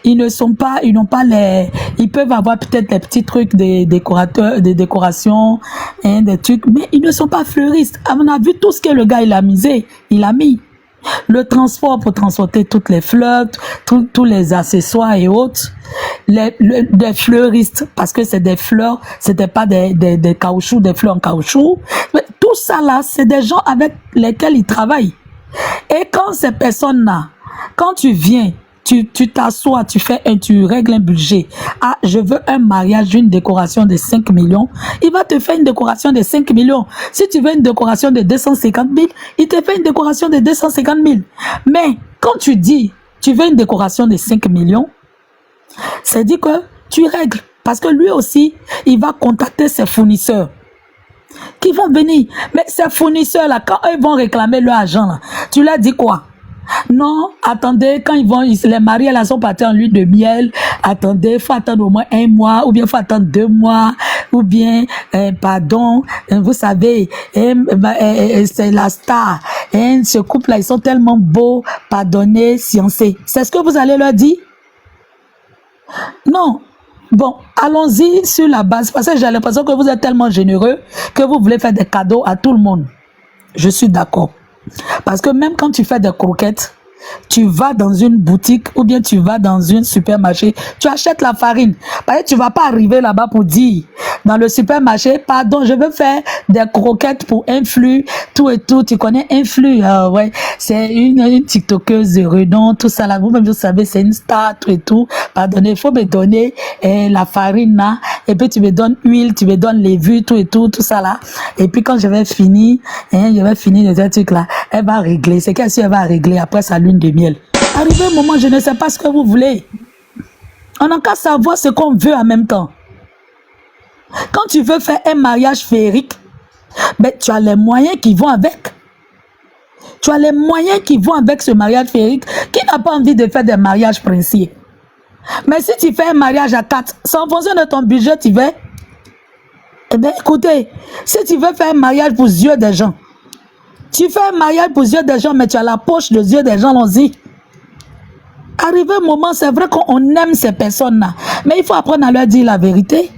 S12: Ils n'ont pas ils peuvent avoir peut-être des petits trucs des décorateurs, des décorations, hein, des trucs, mais ils ne sont pas fleuristes. On a vu tout ce que le gars il a mis. Le transport pour transporter toutes les fleurs, tous les accessoires et autres. Des fleuristes, parce que c'est des fleurs, c'était pas des caoutchoucs, des fleurs en caoutchouc. Mais tout ça là, c'est des gens avec lesquels ils travaillent. Et quand ces personnes-là, quand tu viens, tu t'assois, tu règles un budget. Ah, je veux un mariage, une décoration de 5 millions. Il va te faire une décoration de 5 millions. Si tu veux une décoration de 250 000, il te fait une décoration de 250 000. Mais quand tu dis, tu veux une décoration de 5 millions, c'est dit que tu règles. Parce que lui aussi, il va contacter ses fournisseurs qui vont venir. Mais ces fournisseurs-là, quand eux vont réclamer leur argent, là, tu leur dis quoi? Non, attendez, quand les mariés là sont partis en lune de miel, attendez, il faut attendre au moins 1 mois, ou bien il faut attendre 2 mois, ou bien, vous savez, c'est la star, ce couple-là, ils sont tellement beaux, pardonnez, fiancés. C'est ce que vous allez leur dire? Non. Bon, allons-y sur la base, parce que j'ai l'impression que vous êtes tellement généreux que vous voulez faire des cadeaux à tout le monde. Je suis d'accord. Parce que même quand tu fais des croquettes, tu vas dans une boutique ou bien tu vas dans un supermarché, tu achètes la farine. Parce que tu ne vas pas arriver là-bas pour dire, dans le supermarché, pardon, je veux faire des croquettes pour Influ, tout et tout. Tu connais Influ, ouais, c'est une tiktokeuse de renom, tout ça là. Vous-même, vous savez, c'est une star, tout et tout. Pardonnez, il faut me donner la farine là. Et puis tu me donnes huile, tu me donnes les vues, tout et tout, tout ça là. Et puis quand je vais finir les trucs là, elle va régler. C'est qu'elle va régler après sa lune de miel. Arrivé un moment, je ne sais pas ce que vous voulez. On n'a qu'à savoir ce qu'on veut en même temps. Quand tu veux faire un mariage féerique, ben, tu as les moyens qui vont avec. Tu as les moyens qui vont avec ce mariage féerique. Qui n'a pas envie de faire des mariages princiers? Mais si tu fais un mariage à 4, c'est en fonction de ton budget, tu veux. Eh bien, écoutez, si tu veux faire un mariage pour les yeux des gens, tu fais un mariage pour les yeux des gens, mais tu as la poche des yeux des gens, allons-y. Arrivé un moment, c'est vrai qu'on aime ces personnes-là, mais il faut apprendre à leur dire la vérité.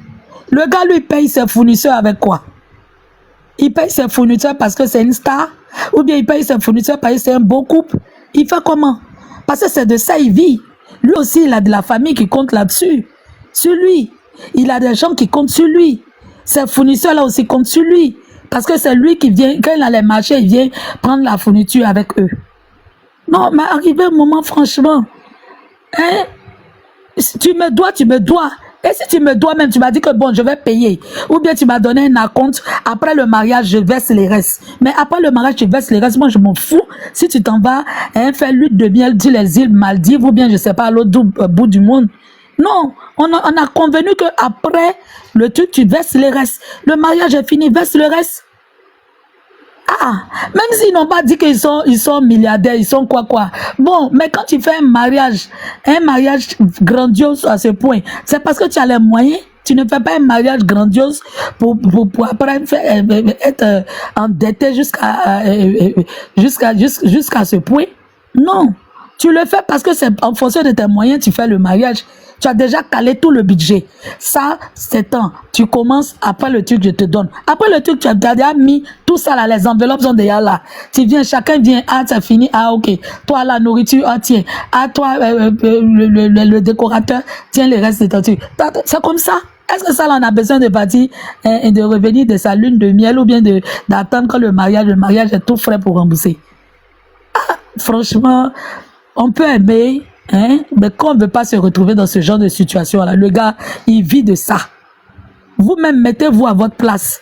S12: Le gars, lui, paye ses fournisseurs avec quoi? Il paye ses fournisseurs parce que c'est une star, ou bien il paye ses fournisseurs parce que c'est un beau couple. Il fait comment? Parce que c'est de ça il vit. Lui aussi, il a de la famille qui compte là-dessus. Sur lui. Il a des gens qui comptent sur lui. Ses fournisseurs-là aussi comptent sur lui. Parce que c'est lui qui vient, quand il a les marchés, il vient prendre la fourniture avec eux. Non, mais arrivé un moment, franchement, hein, si tu me dois, tu me dois. Et si tu me dois même, tu m'as dit que bon, je vais payer. Ou bien tu m'as donné un acompte. Après le mariage, je verse les restes. Mais après le mariage, tu verses les restes. Moi, je m'en fous. Si tu t'en vas faire lune de miel, dis les îles Maldives, ou bien, je sais pas, à l'autre bout du monde. Non, on a convenu que après le truc, tu verses les restes. Le mariage est fini, verse le reste. Ah, même s'ils n'ont pas dit qu'ils sont milliardaires, ils sont quoi. Bon, mais quand tu fais un mariage grandiose à ce point, c'est parce que tu as les moyens. Tu ne fais pas un mariage grandiose pour après être endetté jusqu'à ce point. Non, Tu le fais parce que c'est en fonction de tes moyens, tu fais le mariage. Tu as déjà calé tout le budget. Ça, c'est temps. Tu commences après le truc que je te donne. Après le truc, tu as déjà mis tout ça là, les enveloppes sont déjà là. Tu viens, chacun vient, ah, ça fini, ah, ok. Toi, la nourriture, ah, tiens. Ah, toi, le décorateur, tiens les restes de ton truc. C'est comme ça. Est-ce que ça, là, on a besoin de partir et de revenir de sa lune de miel ou bien d'attendre que le mariage est tout frais pour rembourser? Ah, franchement, on peut aimer, hein, mais quand on ne veut pas se retrouver dans ce genre de situation-là, le gars, il vit de ça. Vous-même, mettez-vous à votre place.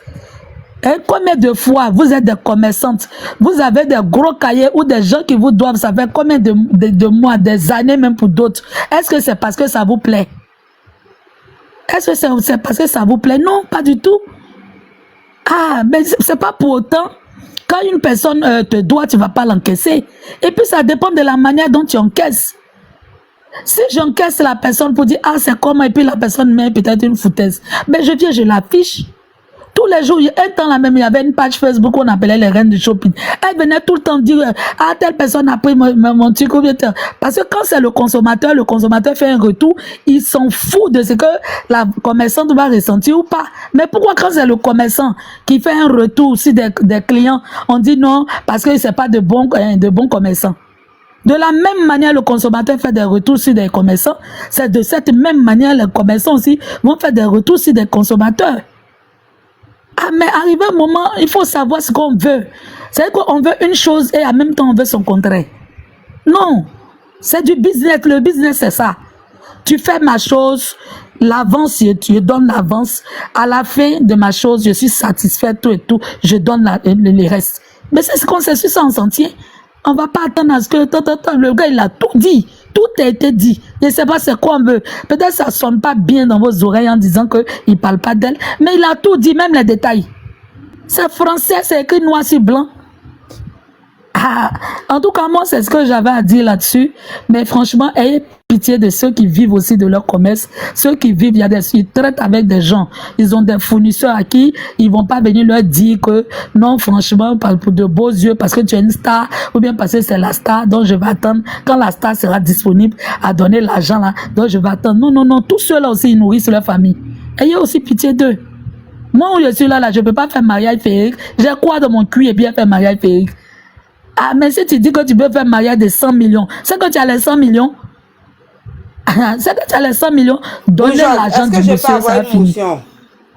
S12: Hein, combien de fois vous êtes des commerçantes, vous avez des gros cahiers ou des gens qui vous doivent, ça fait combien de mois, des années même pour d'autres? Est-ce que c'est parce que ça vous plaît? Est-ce que c'est parce que ça vous plaît? Non, pas du tout. Ah, mais c'est pas pour autant. Quand une personne te doit, tu ne vas pas l'encaisser. Et puis, ça dépend de la manière dont tu encaisses. Si j'encaisse la personne pour dire, ah, c'est comment, et puis la personne met peut-être une foutaise, mais je viens, je l'affiche. Tous les jours, un temps là même, il y avait une page Facebook qu'on appelait les reines du shopping. Elle venait tout le temps dire, ah, telle personne a pris mon truc. Parce que quand c'est le consommateur fait un retour, il s'en fout de ce que la commerçante va ressentir ou pas. Mais pourquoi quand c'est le commerçant qui fait un retour aussi des clients, on dit non, parce que c'est pas de bons commerçants. De la même manière, le consommateur fait des retours sur des commerçants. C'est de cette même manière, les commerçants aussi vont faire des retours sur des consommateurs. Ah, mais arrivé un moment, il faut savoir ce qu'on veut. C'est qu'on veut une chose et en même temps on veut son contraire. Non, c'est du business. Le business, c'est ça. Tu fais ma chose, l'avance, tu donnes l'avance. À la fin de ma chose, je suis satisfait, tout et tout, je donne les restes. Mais c'est ce qu'on sait sur ça, on s'en tient. On ne va pas attendre à ce que le gars, il a tout dit. Tout a été dit. Je ne sais pas c'est quoi on veut. Peut-être que ça ne sonne pas bien dans vos oreilles en disant qu'il ne parle pas d'elle. Mais il a tout dit, même les détails. C'est français, c'est écrit noir sur blanc. Ah, en tout cas, moi, c'est ce que j'avais à dire là-dessus. Mais franchement, ayez pitié de ceux qui vivent aussi de leur commerce. Ceux qui vivent, ils traitent avec des gens. Ils ont des fournisseurs à qui ils vont pas venir leur dire que non, franchement, pour de beaux yeux, parce que tu es une star, ou bien parce que c'est la star, donc je vais attendre quand la star sera disponible à donner l'argent là, donc je vais attendre. Non, non, non, tous ceux-là aussi, ils nourrissent leur famille. Ayez aussi pitié d'eux. Moi, où je suis là, je ne peux pas faire mariage féerique. J'ai quoi dans mon cul et bien faire mariage féerique? Ah, mais si tu dis que tu peux faire mariage de 100 millions, c'est que tu as les 100 millions. C'est que tu as les 100 millions. Donnez l'argent du monsieur, ça va finir.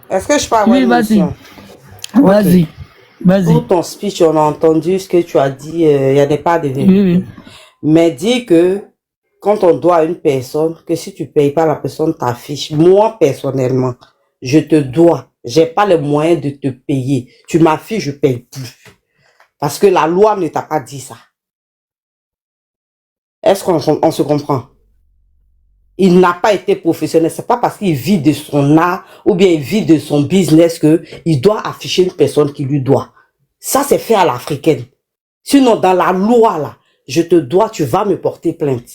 S11: Est-ce que je peux avoir une motion?
S12: Vas-y. Vas-y.
S11: Pour ton speech, on a entendu ce que tu as dit, il n'y a pas de vérité.
S12: Oui.
S11: Mais dis que quand on doit à une personne, que si tu ne payes pas, la personne t'affiche. Moi, personnellement, je te dois. Je n'ai pas les moyens de te payer. Tu m'affiches, je ne paye plus. Parce que la loi ne t'a pas dit ça. Est-ce qu'on se comprend? Il n'a pas été professionnel. C'est pas parce qu'il vit de son art ou bien il vit de son business que il doit afficher une personne qui lui doit. Ça, c'est fait à l'africaine. Sinon, dans la loi, là, je te dois, tu vas me porter plainte.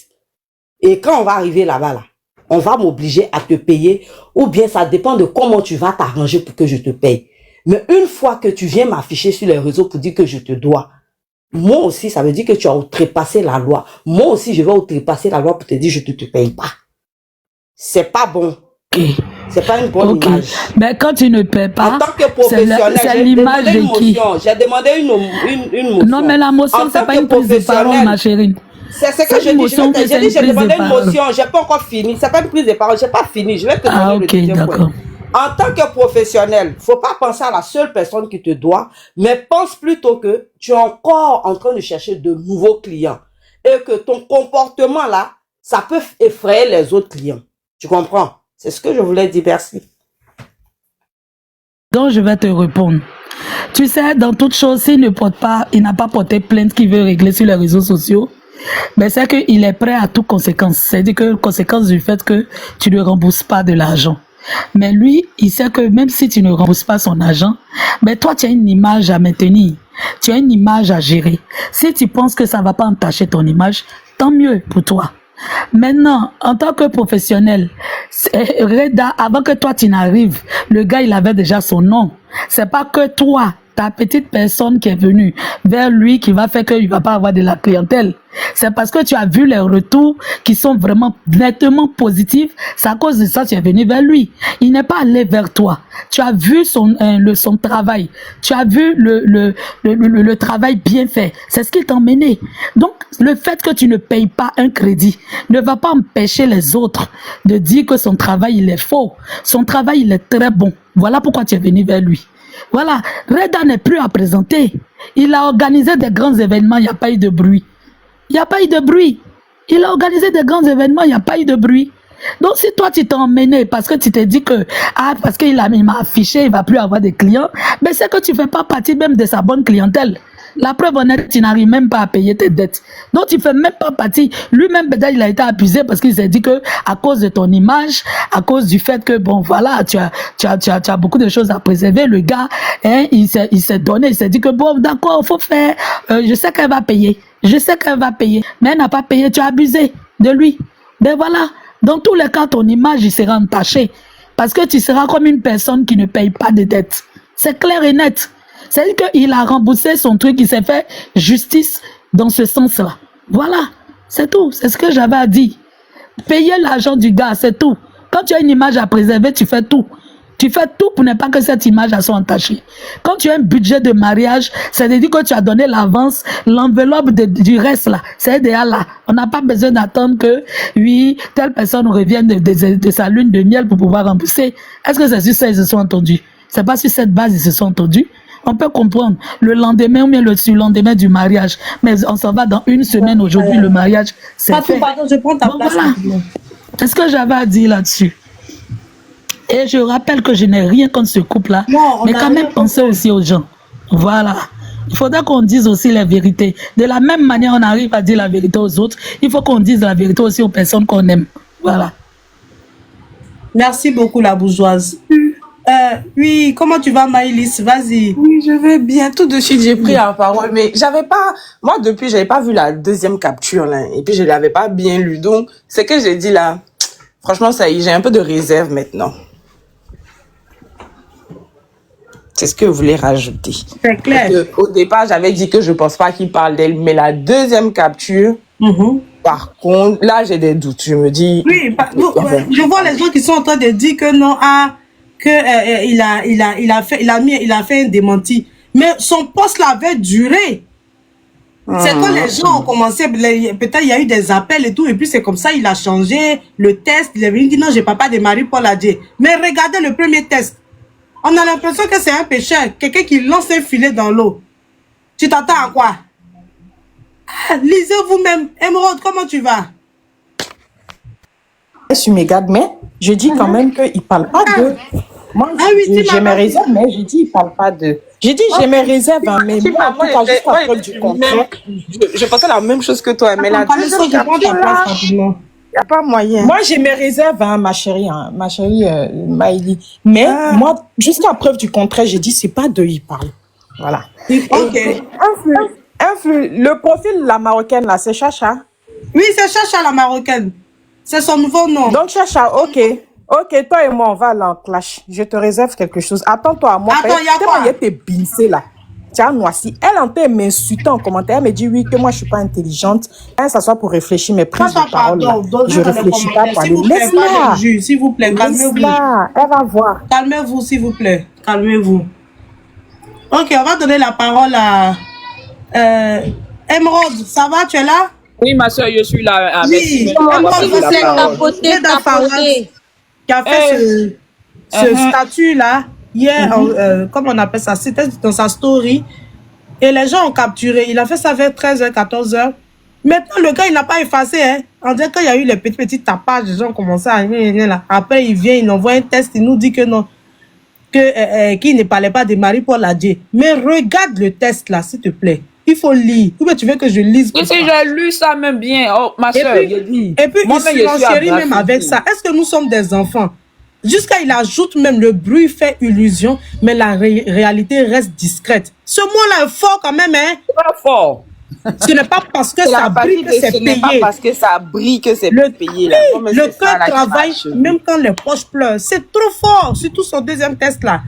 S11: Et quand on va arriver là-bas, là, on va m'obliger à te payer ou bien ça dépend de comment tu vas t'arranger pour que je te paye. Mais une fois que tu viens m'afficher sur les réseaux pour dire que je te dois, moi aussi, ça veut dire que tu as outrepassé la loi. Moi aussi, je vais outrepasser la loi pour te dire que je ne te paye pas. C'est pas bon. C'est pas une bonne image.
S12: Mais quand tu ne paies pas,
S11: en tant que professionnel,
S12: c'est l'image de qui?
S11: J'ai demandé une motion.
S12: Non, mais la motion, c'est pas une prise de parole, ma chérie.
S11: C'est ce que je dis. J'ai demandé une motion. J'ai pas encore fini. C'est pas une prise de parole. J'ai pas fini. Je vais te donner le deuxième point. En tant que professionnel, faut pas penser à la seule personne qui te doit, mais pense plutôt que tu es encore en train de chercher de nouveaux clients et que ton comportement là, ça peut effrayer les autres clients. Tu comprends? C'est ce que je voulais dire. Merci.
S12: Donc, je vais te répondre. Tu sais, dans toute chose, s'il n'a pas porté plainte qu'il veut régler sur les réseaux sociaux, mais c'est qu'il est prêt à toute conséquence. C'est-à-dire que conséquence du fait que tu ne rembourses pas de l'argent. Mais lui, il sait que même si tu ne rembourses pas son argent, mais toi, tu as une image à maintenir. Tu as une image à gérer. Si tu penses que ça ne va pas entacher ton image, tant mieux pour toi. Maintenant, en tant que professionnel, Reda, avant que toi tu n'arrives, le gars il avait déjà son nom. C'est pas que toi ta petite personne qui est venue vers lui qui va faire qu'il ne va pas avoir de la clientèle. C'est parce que tu as vu les retours qui sont vraiment nettement positifs. C'est à cause de ça que tu es venu vers lui. Il n'est pas allé vers toi. Tu as vu son travail. Tu as vu le travail bien fait. C'est ce qui t'a emmené. Donc, le fait que tu ne payes pas un crédit ne va pas empêcher les autres de dire que son travail, il est faux. Son travail, il est très bon. Voilà pourquoi tu es venu vers lui. Voilà. Reda n'est plus à présenter. Il a organisé des grands événements, il n'y a pas eu de bruit. Il n'y a pas eu de bruit. Il a organisé des grands événements, il n'y a pas eu de bruit. Donc, si toi, tu t'es emmené parce que tu t'es dit que, parce qu'il m'a affiché, il ne va plus avoir de clients, mais c'est que tu ne fais pas partie même de sa bonne clientèle. La preuve honnête, tu n'arrives même pas à payer tes dettes. Donc, tu ne fais même pas partie. Lui-même, peut-être, il a été abusé parce qu'il s'est dit que, à cause de ton image, à cause du fait que, bon, voilà, tu as beaucoup de choses à préserver. Le gars, hein, il s'est donné, il s'est dit que, bon, d'accord, il faut faire, je sais qu'elle va payer. Je sais qu'elle va payer. Mais elle n'a pas payé, tu as abusé de lui. Ben voilà. Dans tous les cas, ton image, il sera entachée. Parce que tu seras comme une personne qui ne paye pas de dettes. C'est clair et net. C'est-à-dire qu'il a remboursé son truc, il s'est fait justice dans ce sens-là. Voilà, c'est tout, c'est ce que j'avais à dire. Payer l'argent du gars, c'est tout. Quand tu as une image à préserver, tu fais tout. Tu fais tout pour ne pas que cette image soit entachée. Quand tu as un budget de mariage, c'est-à-dire que tu as donné l'avance, l'enveloppe du reste là, c'est déjà là. On n'a pas besoin d'attendre que, oui, telle personne revienne de sa lune de miel pour pouvoir rembourser. Est-ce que c'est sur ça qu'ils se sont entendus? C'est pas sur cette base qu'ils se sont entendus. On peut comprendre le lendemain ou bien le surlendemain du mariage. Mais on s'en va dans une semaine. Aujourd'hui, le mariage, c'est fait.
S2: Pardon, je prends ta place.
S12: Voilà. C'est ce que j'avais à dire là-dessus. Et je rappelle que je n'ai rien contre ce couple-là. Mais quand même, pensez aussi aux gens. Voilà. Il faudra qu'on dise aussi la vérité. De la même manière, on arrive à dire la vérité aux autres. Il faut qu'on dise la vérité aussi aux personnes qu'on aime. Voilà.
S2: Merci beaucoup, la bourgeoise. Oui, comment tu vas, Maïlis? Vas-y.
S10: Oui, je vais bien. Tout de suite, j'ai pris la parole. Mais j'avais pas, moi, depuis, j'avais pas vu la deuxième capture, là. Et puis, je l'avais pas bien lu. Donc, ce que j'ai dit là, franchement, ça y est, j'ai un peu de réserve maintenant. C'est ce que vous voulez rajouter.
S2: C'est clair.
S10: Au départ, j'avais dit que je pense pas qu'il parle d'elle. Mais la deuxième capture, par contre, là, j'ai des doutes. Je me dis.
S2: Oui, je vois les gens qui sont en train de dire que non, il a fait un démenti. Mais son poste là avait duré. C'est quand les gens ont commencé, peut-être il y a eu des appels et tout, et puis c'est comme ça, il a changé le test. Il est venu dire non, j'ai pas de Marie-Paul Adjei. Mais regardez le premier test. On a l'impression que c'est un pêcheur, quelqu'un qui lance un filet dans l'eau. Tu t'attends à quoi? Lisez vous-même. Émeraude, comment tu vas?
S9: Sur mes gardes, mais je dis quand même qu'il ne parle pas de. Moi, j'ai mes réserves, mais je dis qu'il ne parle pas de. J'ai dit j'ai mes réserves, hein, mais moi, en tout cas, juste après du contraire.
S10: Je pensais la même chose que toi, mais la deuxième capture là, il n'y a pas moyen.
S9: Moi, j'ai mes réserves, hein, ma chérie Maïli. Mais moi, jusqu'à preuve du contraire, j'ai dit c'est pas de il parle. Voilà.
S2: Ok.
S9: Le profil de la marocaine là, c'est Chacha.
S2: Oui, c'est Chacha la marocaine. C'est son nouveau nom.
S9: Donc Chacha, ok. Ok, toi et moi, on va aller en clash. Je te réserve quelque chose. Attends-toi à moi.
S2: Attends, il y a quoi?
S9: Il y a tes bincés là. Tiens, Noisy. Elle en train de m'insulter en commentaire. Elle me dit oui, que moi, je suis pas intelligente. Elle s'assoit pour réfléchir, mais prise de parole. Là. Je réfléchis pas pour aller.
S2: Laisse-la. S'il vous plaît, calmez-vous.
S9: Elle va voir.
S2: Calmez-vous, s'il vous plaît. Calmez-vous. Ok, on va donner la parole à Émeraude. Ça va, tu es là?
S13: Oui, ma soeur, je suis là.
S2: Oui, Émeraude, qui a fait ce statut-là hier, comme on appelle ça, c'était dans sa story. Et les gens ont capturé. Il a fait ça vers 13h, 14h. Maintenant, le gars, il n'a pas effacé. Hein. On dirait qu'il y a eu les petits tapages, les gens ont commencé à là. Après, il vient, il envoie un test, il nous dit que non, qu'il ne parlait pas de Marie-Paul Adjei. Mais regarde le test là, s'il te plaît. Il faut lire. Ou bien tu veux que je lise?
S13: Oui, si j'ai lu ça même bien. Oh, ma soeur,
S2: et puis il surenchérit même avec ça. Est-ce que nous sommes des enfants? Jusqu'à il ajoute même le bruit fait illusion, mais la réalité reste discrète. Ce mot-là est fort quand même, hein?
S13: C'est pas fort.
S2: Ce n'est pas parce que ça brille que c'est payé.
S10: Ce n'est pas parce que ça brille que c'est payé. Là. Non,
S2: le cœur travaille même quand les poches pleurent. C'est trop fort, surtout son deuxième test là.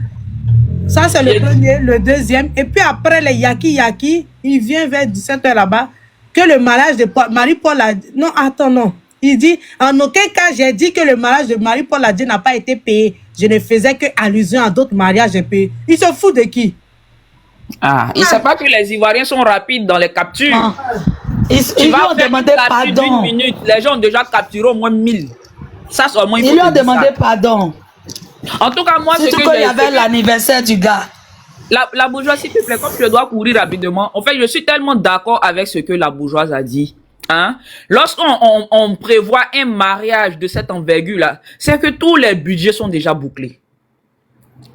S2: Ça, c'est le premier, le deuxième. Et puis après, les yaki, il vient vers 17h là-bas, que le mariage de Marie-Paul a... Non, attends, non. Il dit, en aucun cas, j'ai dit que le mariage de Marie-Paul Adjei n'a pas été payé. Je ne faisais que allusion à d'autres mariages payés. Il se fout de qui?
S13: Il ne sait pas que les Ivoiriens sont rapides dans les captures.
S12: Ils lui ont demandé pardon.
S13: Minute, les gens ont déjà capturé au moins 1000. Ça, seulement,
S12: ils lui ont demandé pardon.
S13: En tout cas, moi,
S12: surtout qu'il y avait l'anniversaire du gars.
S13: La bourgeoise, s'il te plaît, comme je dois courir rapidement, en fait, je suis tellement d'accord avec ce que la bourgeoise a dit. Hein? Lorsqu'on prévoit un mariage de cette envergure-là, c'est que tous les budgets sont déjà bouclés.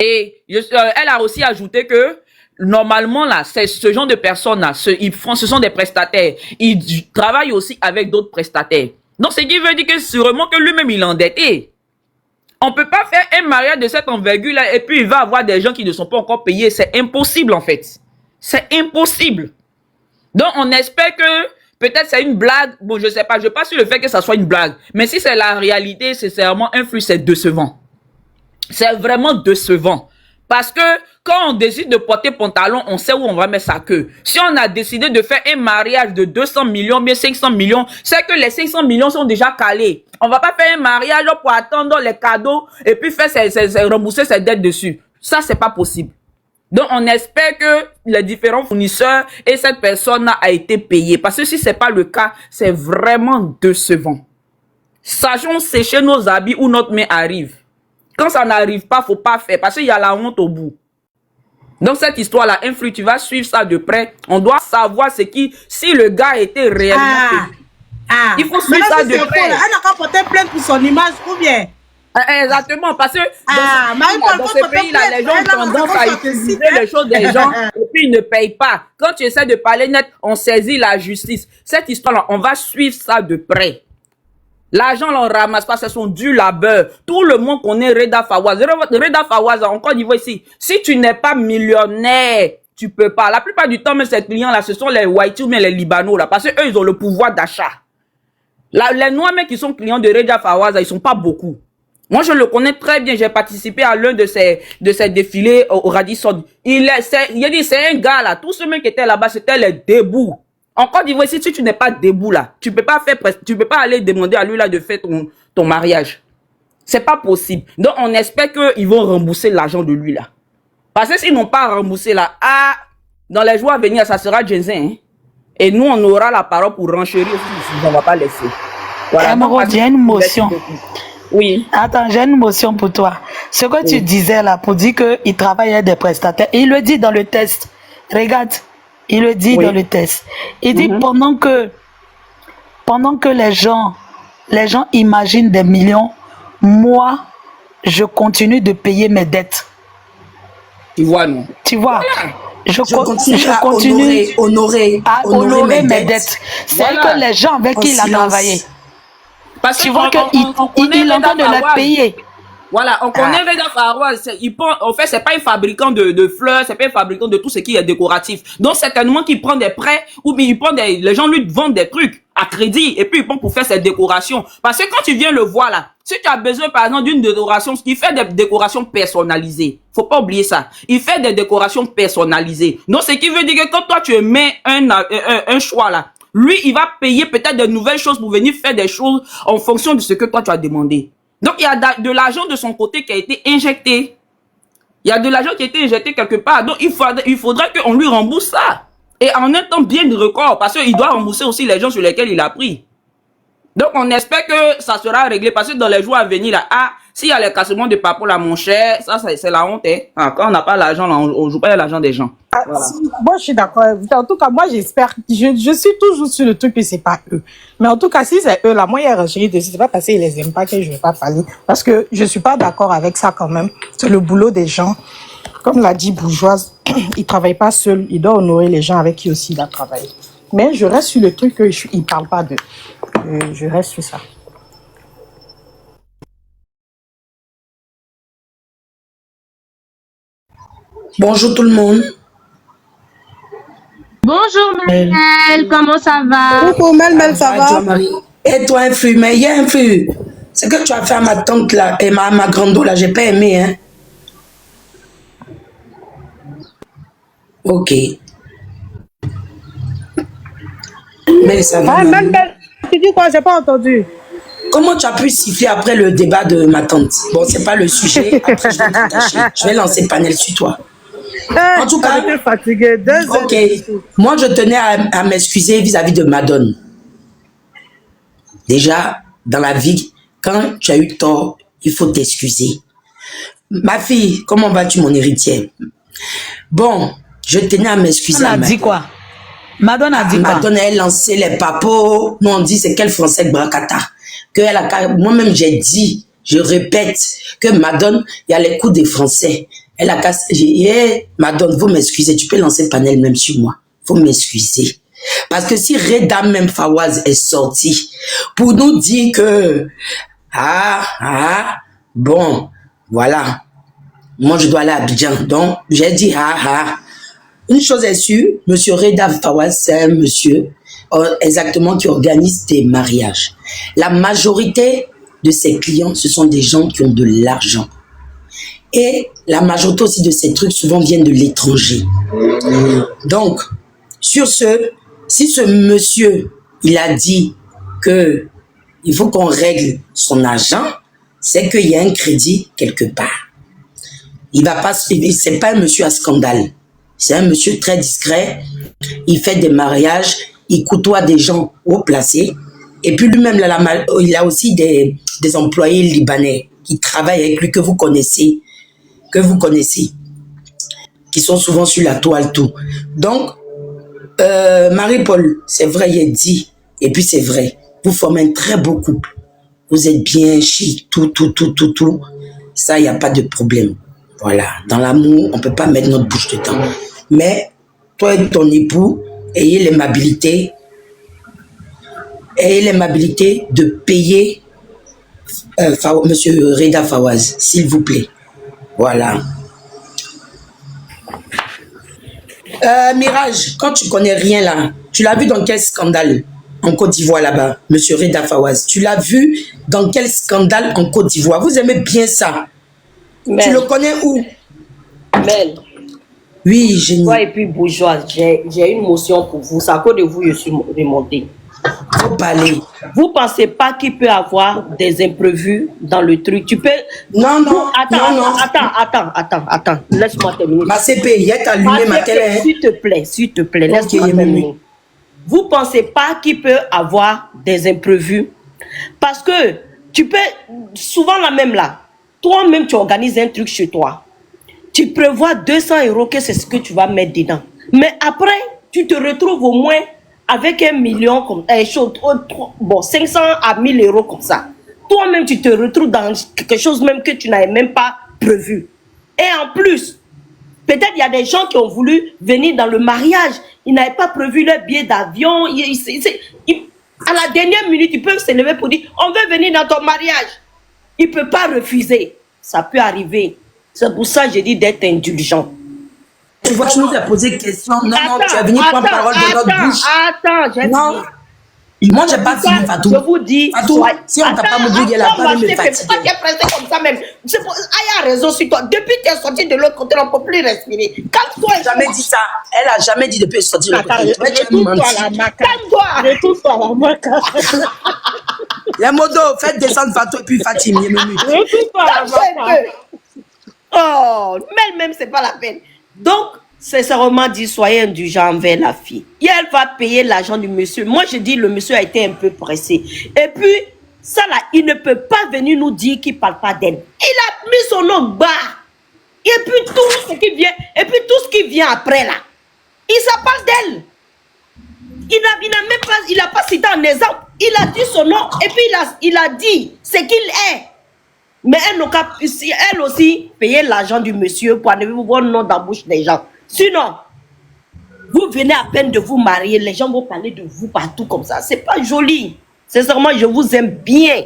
S13: Et elle a aussi ajouté que normalement, là, ce genre de personnes-là, ce sont des prestataires. Ils travaillent aussi avec d'autres prestataires. Donc, ce qui veut dire que sûrement que lui-même, il est endetté. On peut pas faire un mariage de cette envergure-là et puis il va avoir des gens qui ne sont pas encore payés. C'est impossible, en fait. C'est impossible. Donc, on espère que peut-être c'est une blague. Bon, je sais pas. Je ne suis pas sur le fait que ça soit une blague. Mais si c'est la réalité, c'est vraiment un flux, c'est décevant. C'est vraiment décevant. Parce que quand on décide de porter pantalon, on sait où on va mettre sa queue. Si on a décidé de faire un mariage de 200 millions, bien 500 millions, c'est que les 500 millions sont déjà calés. On va pas faire un mariage pour attendre les cadeaux et puis faire rembourser ses dettes dessus. Ça, c'est pas possible. Donc, on espère que les différents fournisseurs et cette personne a été payée. Parce que si c'est pas le cas, c'est vraiment décevant. Sachons sécher nos habits où notre main arrive. Quand ça n'arrive pas, faut pas faire parce qu'il y a la honte au bout. Donc cette histoire-là, Influ, tu vas suivre ça de près. On doit savoir si le gars était réellement payé. Il faut suivre ça de près.
S2: Elle n'a qu'à porter plainte pour son image ou bien.
S13: Exactement, parce que dans ce pays-là, les gens ont tendance à utiliser les choses des gens et puis ils ne payent pas. Quand tu essaies de parler net, on saisit la justice. Cette histoire-là, on va suivre ça de près. L'argent, on ne ramasse pas, c'est son du labeur. Tout le monde connaît Reda Fawaz. Reda Fawaz, encore une fois ici, si tu n'es pas millionnaire, tu peux pas. La plupart du temps, même ces clients-là, ce sont les White ou bien les Libanos, là, parce qu'eux, ils ont le pouvoir d'achat. Les Noirs, même qui sont clients de Reda Fawaz, ils sont pas beaucoup. Moi, je le connais très bien. J'ai participé à l'un de ces défilés au Radisson. Il a dit, c'est un gars, là. Tous ceux qui étaient là-bas, c'était les debout. En Côte d'Ivoire, si tu n'es pas debout là, tu peux pas aller demander à lui là de faire ton mariage. C'est pas possible. Donc on espère qu'ils vont rembourser l'argent de lui là. Parce que s'ils n'ont pas remboursé là, dans les jours à venir, ça sera Jensen. Hein? Et nous, on aura la parole pour renchérir aussi, on va pas laisser. Voilà.
S12: J'ai une motion.
S13: Oui.
S12: Attends, j'ai une motion pour toi. Ce que tu disais là, pour dire qu'il travaille avec des prestataires, il le dit dans le test. Regarde. Il le dit dans le test. Il dit pendant que les gens imaginent des millions, moi, je continue de payer mes dettes.
S13: Tu vois, non?
S12: Tu vois? Je continue
S9: à honorer mes dettes.
S12: C'est que les gens avec qui il a travaillé.
S13: Parce que
S12: tu vois qu'il est en train de les payer.
S13: Voilà, on connaît Reda Fawaz. En fait, c'est pas un fabricant de fleurs, c'est pas un fabricant de tout ce qui est décoratif. Donc, certainement qu'il prend des prêts ou bien les gens lui vendent des trucs à crédit et puis il prend pour faire ses décorations. Parce que quand tu viens le voir là, si tu as besoin par exemple d'une décoration, il fait des décorations personnalisées. Faut pas oublier ça. Il fait des décorations personnalisées. Donc, ce qui veut dire que quand toi tu mets un choix là, lui, il va payer peut-être de nouvelles choses pour venir faire des choses en fonction de ce que toi tu as demandé. Donc, il y a de l'argent de son côté qui a été injecté. Il y a de l'argent qui a été injecté quelque part. Donc, il faudrait qu'on lui rembourse ça. Et en un temps bien de record, parce qu'il doit rembourser aussi les gens sur lesquels il a pris. Donc, on espère que ça sera réglé. Parce que dans les jours à venir, là, s'il y a les cassements de papo là, mon cher, ça c'est la honte. Hein. Quand on n'a pas l'argent, on joue pas l'argent des gens. Voilà.
S2: Moi, je suis d'accord. En tout cas, moi, j'espère. Je suis toujours sur le truc que c'est pas eux. Mais en tout cas, si c'est eux, là, moi, il y a renchéri dessus. C'est pas parce qu'ils les aiment pas que je vais pas parler. Parce que je suis pas d'accord avec ça quand même. C'est le boulot des gens. Comme l'a dit Bourgeoise, il travaille pas seul. Il doit honorer les gens avec qui aussi il a travaillé. Mais je reste sur le truc qu'il parle pas d'eux. Je reste sur ça.
S9: Bonjour tout le monde.
S8: Bonjour Mel, comment ça va?
S2: Coucou Mel, ça va?
S9: Et toi, Influ, mais il y a Influ. Ce que tu as fait à ma tante là, et ma grande là, j'ai pas aimé, hein.
S14: Ok. Mais ça va.
S2: Ah, même tu dis quoi? J'ai pas entendu.
S14: Comment tu as pu siffler après le débat de ma tante? Bon, c'est pas le sujet. Après, je vais me détacher. Je vais lancer panel sur toi. En tout cas,
S2: fatigué.
S14: ok. Moi, je tenais à m'excuser vis-à-vis de Madone. Déjà, dans la vie, quand tu as eu tort, il faut t'excuser. Ma fille, comment vas-tu, mon héritière? Bon, je tenais à m'excuser.
S12: On a dit quoi? Madone a dit quoi?
S14: Madone a lancé les papos. Nous, on dit c'est quel français de Bracata. Moi-même, j'ai dit, je répète, que Madone, il y a les coups des Français. Elle a cassé. J'ai dit, Madone, vous m'excusez, tu peux lancer le panel même sur moi. Faut m'excuser. Parce que si Reda même Fawaz est sorti pour nous dire que, bon, voilà, moi je dois aller à Abidjan. Donc, j'ai dit, Une chose est sûre, monsieur Reda Fawaz, c'est un monsieur exactement qui organise des mariages. La majorité de ses clients, ce sont des gens qui ont de l'argent. Et la majorité aussi de ces trucs souvent viennent de l'étranger. Donc, sur ce, si ce monsieur, il a dit que il faut qu'on règle son argent, c'est qu'il y a un crédit quelque part. Il va pas, c'est pas un monsieur à scandale. C'est un monsieur très discret. Il fait des mariages, il côtoie des gens haut placés. Et puis lui-même, il a aussi des employés libanais qui travaillent avec lui, que vous connaissez, qui sont souvent sur la toile, tout. Donc, Marie-Paul, c'est vrai, il est dit, et puis c'est vrai, vous formez un très beau couple. Vous êtes bien chic, tout. Ça, il n'y a pas de problème. Voilà, dans l'amour, on ne peut pas mettre notre bouche dedans. Mais toi et ton époux, ayez l'aimabilité de payer monsieur Reda Fawaz, s'il vous plaît. Voilà. Mirage, quand tu connais rien là, tu l'as vu dans quel scandale en Côte d'Ivoire là-bas, monsieur Reda Fawaz? Tu l'as vu dans quel scandale en Côte d'Ivoire? Vous aimez bien ça. Mel. Tu le connais où?
S3: Mel.
S14: Oui, génie.
S3: Toi et puis bourgeoise, j'ai une motion pour vous. C'est à cause de vous que je suis remontée.
S14: Faut parler.
S3: Vous pensez pas qu'il peut avoir des imprévus dans le truc? Tu peux...
S14: Non.
S3: Attends. Laisse-moi terminer.
S14: Ma CP, il y a allumé ma télé.
S3: S'il te plaît, laisse-moi terminer. Vous pensez pas qu'il peut avoir des imprévus? Parce que tu peux... Souvent la même là. Toi-même, tu organises un truc chez toi. Tu prévois 200 € que c'est ce que tu vas mettre dedans. Mais après, tu te retrouves au moins avec 1 million, comme 500 à 1000 € comme ça. Toi-même, tu te retrouves dans quelque chose même que tu n'avais même pas prévu. Et en plus, peut-être il y a des gens qui ont voulu venir dans le mariage. Ils n'avaient pas prévu leur billet d'avion. À la dernière minute, ils peuvent se lever pour dire, on veut venir dans ton mariage. Il ne peut pas refuser. Ça peut arriver. C'est pour ça que j'ai dit d'être indulgent.
S14: Tu vois, tu nous as posé une question. Non, tu es venu prendre parole de notre bouche.
S3: J'ai
S14: fini. Moi, je n'ai pas fini, Fatou.
S3: Je vous dis...
S14: Fatou, si on ne t'a pas montré, il a pas me fatiguer.
S3: Pourquoi tu es pressé comme ça même? Aya a raison sur toi. Depuis que tu es sorti de l'autre côté, on ne peut plus respirer. Calme-toi.
S14: Elle n'a jamais dit ça. Elle n'a jamais dit depuis sortir de l'autre côté.
S3: Retourne-toi à la maca. Calme-toi. Retourne-toi à la maca.
S14: Les modos, faites descendre Fatou et puis Fatim.
S3: Retourne-toi à la maca. Oh, même c'est pas la peine. Donc, sincèrement dit, soyez indulgents envers la fille. Et elle va payer l'argent du monsieur. Moi, je dis, le monsieur a été un peu pressé. Et puis, ça là, il ne peut pas venir nous dire qu'il ne parle pas d'elle. Il a mis son nom bas. Et puis, tout ce qui vient, après là, il s'en parle d'elle. Il n'a pas cité un exemple. Il a dit son nom et puis il a dit ce qu'il est. Mais elle aussi payer l'argent du monsieur pour enlever vos noms dans la bouche des gens. Sinon, vous venez à peine de vous marier, les gens vont parler de vous partout comme ça. C'est pas joli. Sincèrement, je vous aime bien.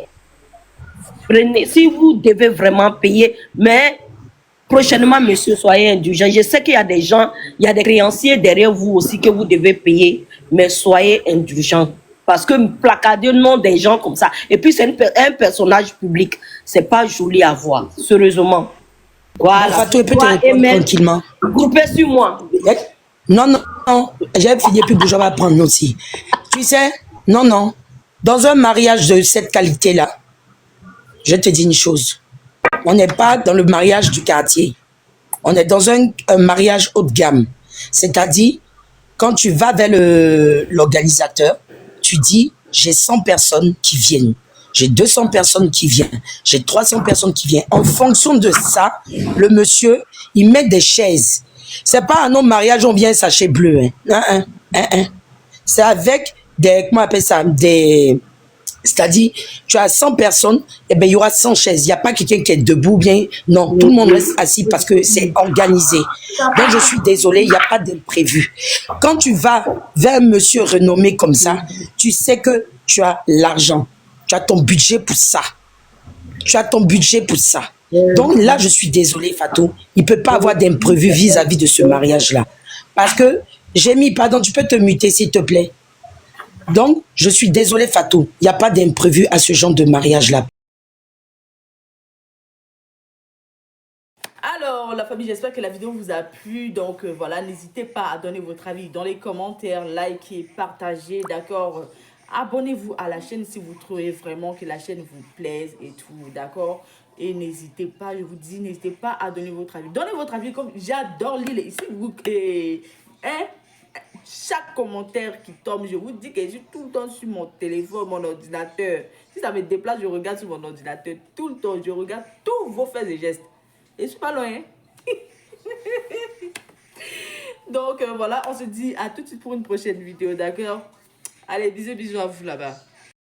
S3: Prenez, si vous devez vraiment payer, mais prochainement, monsieur, soyez indulgents. Je sais qu'il y a des gens, il y a des créanciers derrière vous aussi que vous devez payer, mais soyez indulgents. Parce que placarder le nom des gens comme ça, et puis c'est un personnage public, c'est pas joli à voir, sérieusement. Voilà.
S14: Fatou peut te répondre tranquillement.
S3: Groupez sur moi.
S14: Non, non, non. J'ai fini, puis Bourgeois va prendre aussi. Tu sais, non, non. Dans un mariage de cette qualité-là, je te dis une chose. On n'est pas dans le mariage du quartier. On est dans un mariage haut de gamme. C'est-à-dire, quand tu vas vers l'organisateur, tu dis, j'ai 100 personnes qui viennent. J'ai 200 personnes qui viennent. J'ai 300 personnes qui viennent. En fonction de ça, le monsieur, il met des chaises. C'est pas un autre mariage, on vient sachet bleu. Hein. C'est avec des, comment on appelle ça, des... C'est-à-dire, tu as 100 personnes, et ben il y aura 100 chaises. Il n'y a pas quelqu'un qui est debout bien. Non, tout le monde reste assis parce que c'est organisé. Donc, je suis désolée, il n'y a pas d'imprévu. Quand tu vas vers un monsieur renommé comme ça, tu sais que tu as l'argent. Tu as ton budget pour ça. Tu as ton budget pour ça. Donc là, je suis désolée, Fatou. Il ne peut pas avoir d'imprévu vis-à-vis de ce mariage-là. Parce que j'ai mis, pardon, tu peux te muter, s'il te plaît. Donc, je suis désolée, Fatou. Il n'y a pas d'imprévu à ce genre de mariage-là.
S1: Alors, la famille, j'espère que la vidéo vous a plu. Donc, voilà, n'hésitez pas à donner votre avis dans les commentaires, likez, partagez, d'accord? Abonnez-vous à la chaîne si vous trouvez vraiment que la chaîne vous plaise et tout, d'accord? Et n'hésitez pas, je vous dis, n'hésitez pas à donner votre avis. Donnez votre avis, comme j'adore lire ici, vous, hein? Chaque commentaire qui tombe, je vous dis que je suis tout le temps sur mon téléphone, mon ordinateur. Si ça me déplace, je regarde sur mon ordinateur tout le temps. Je regarde tous vos faits et gestes. Et je suis pas loin. Hein? Donc voilà, on se dit à tout de suite pour une prochaine vidéo, d'accord? Allez, bisous, bisous à vous là-bas.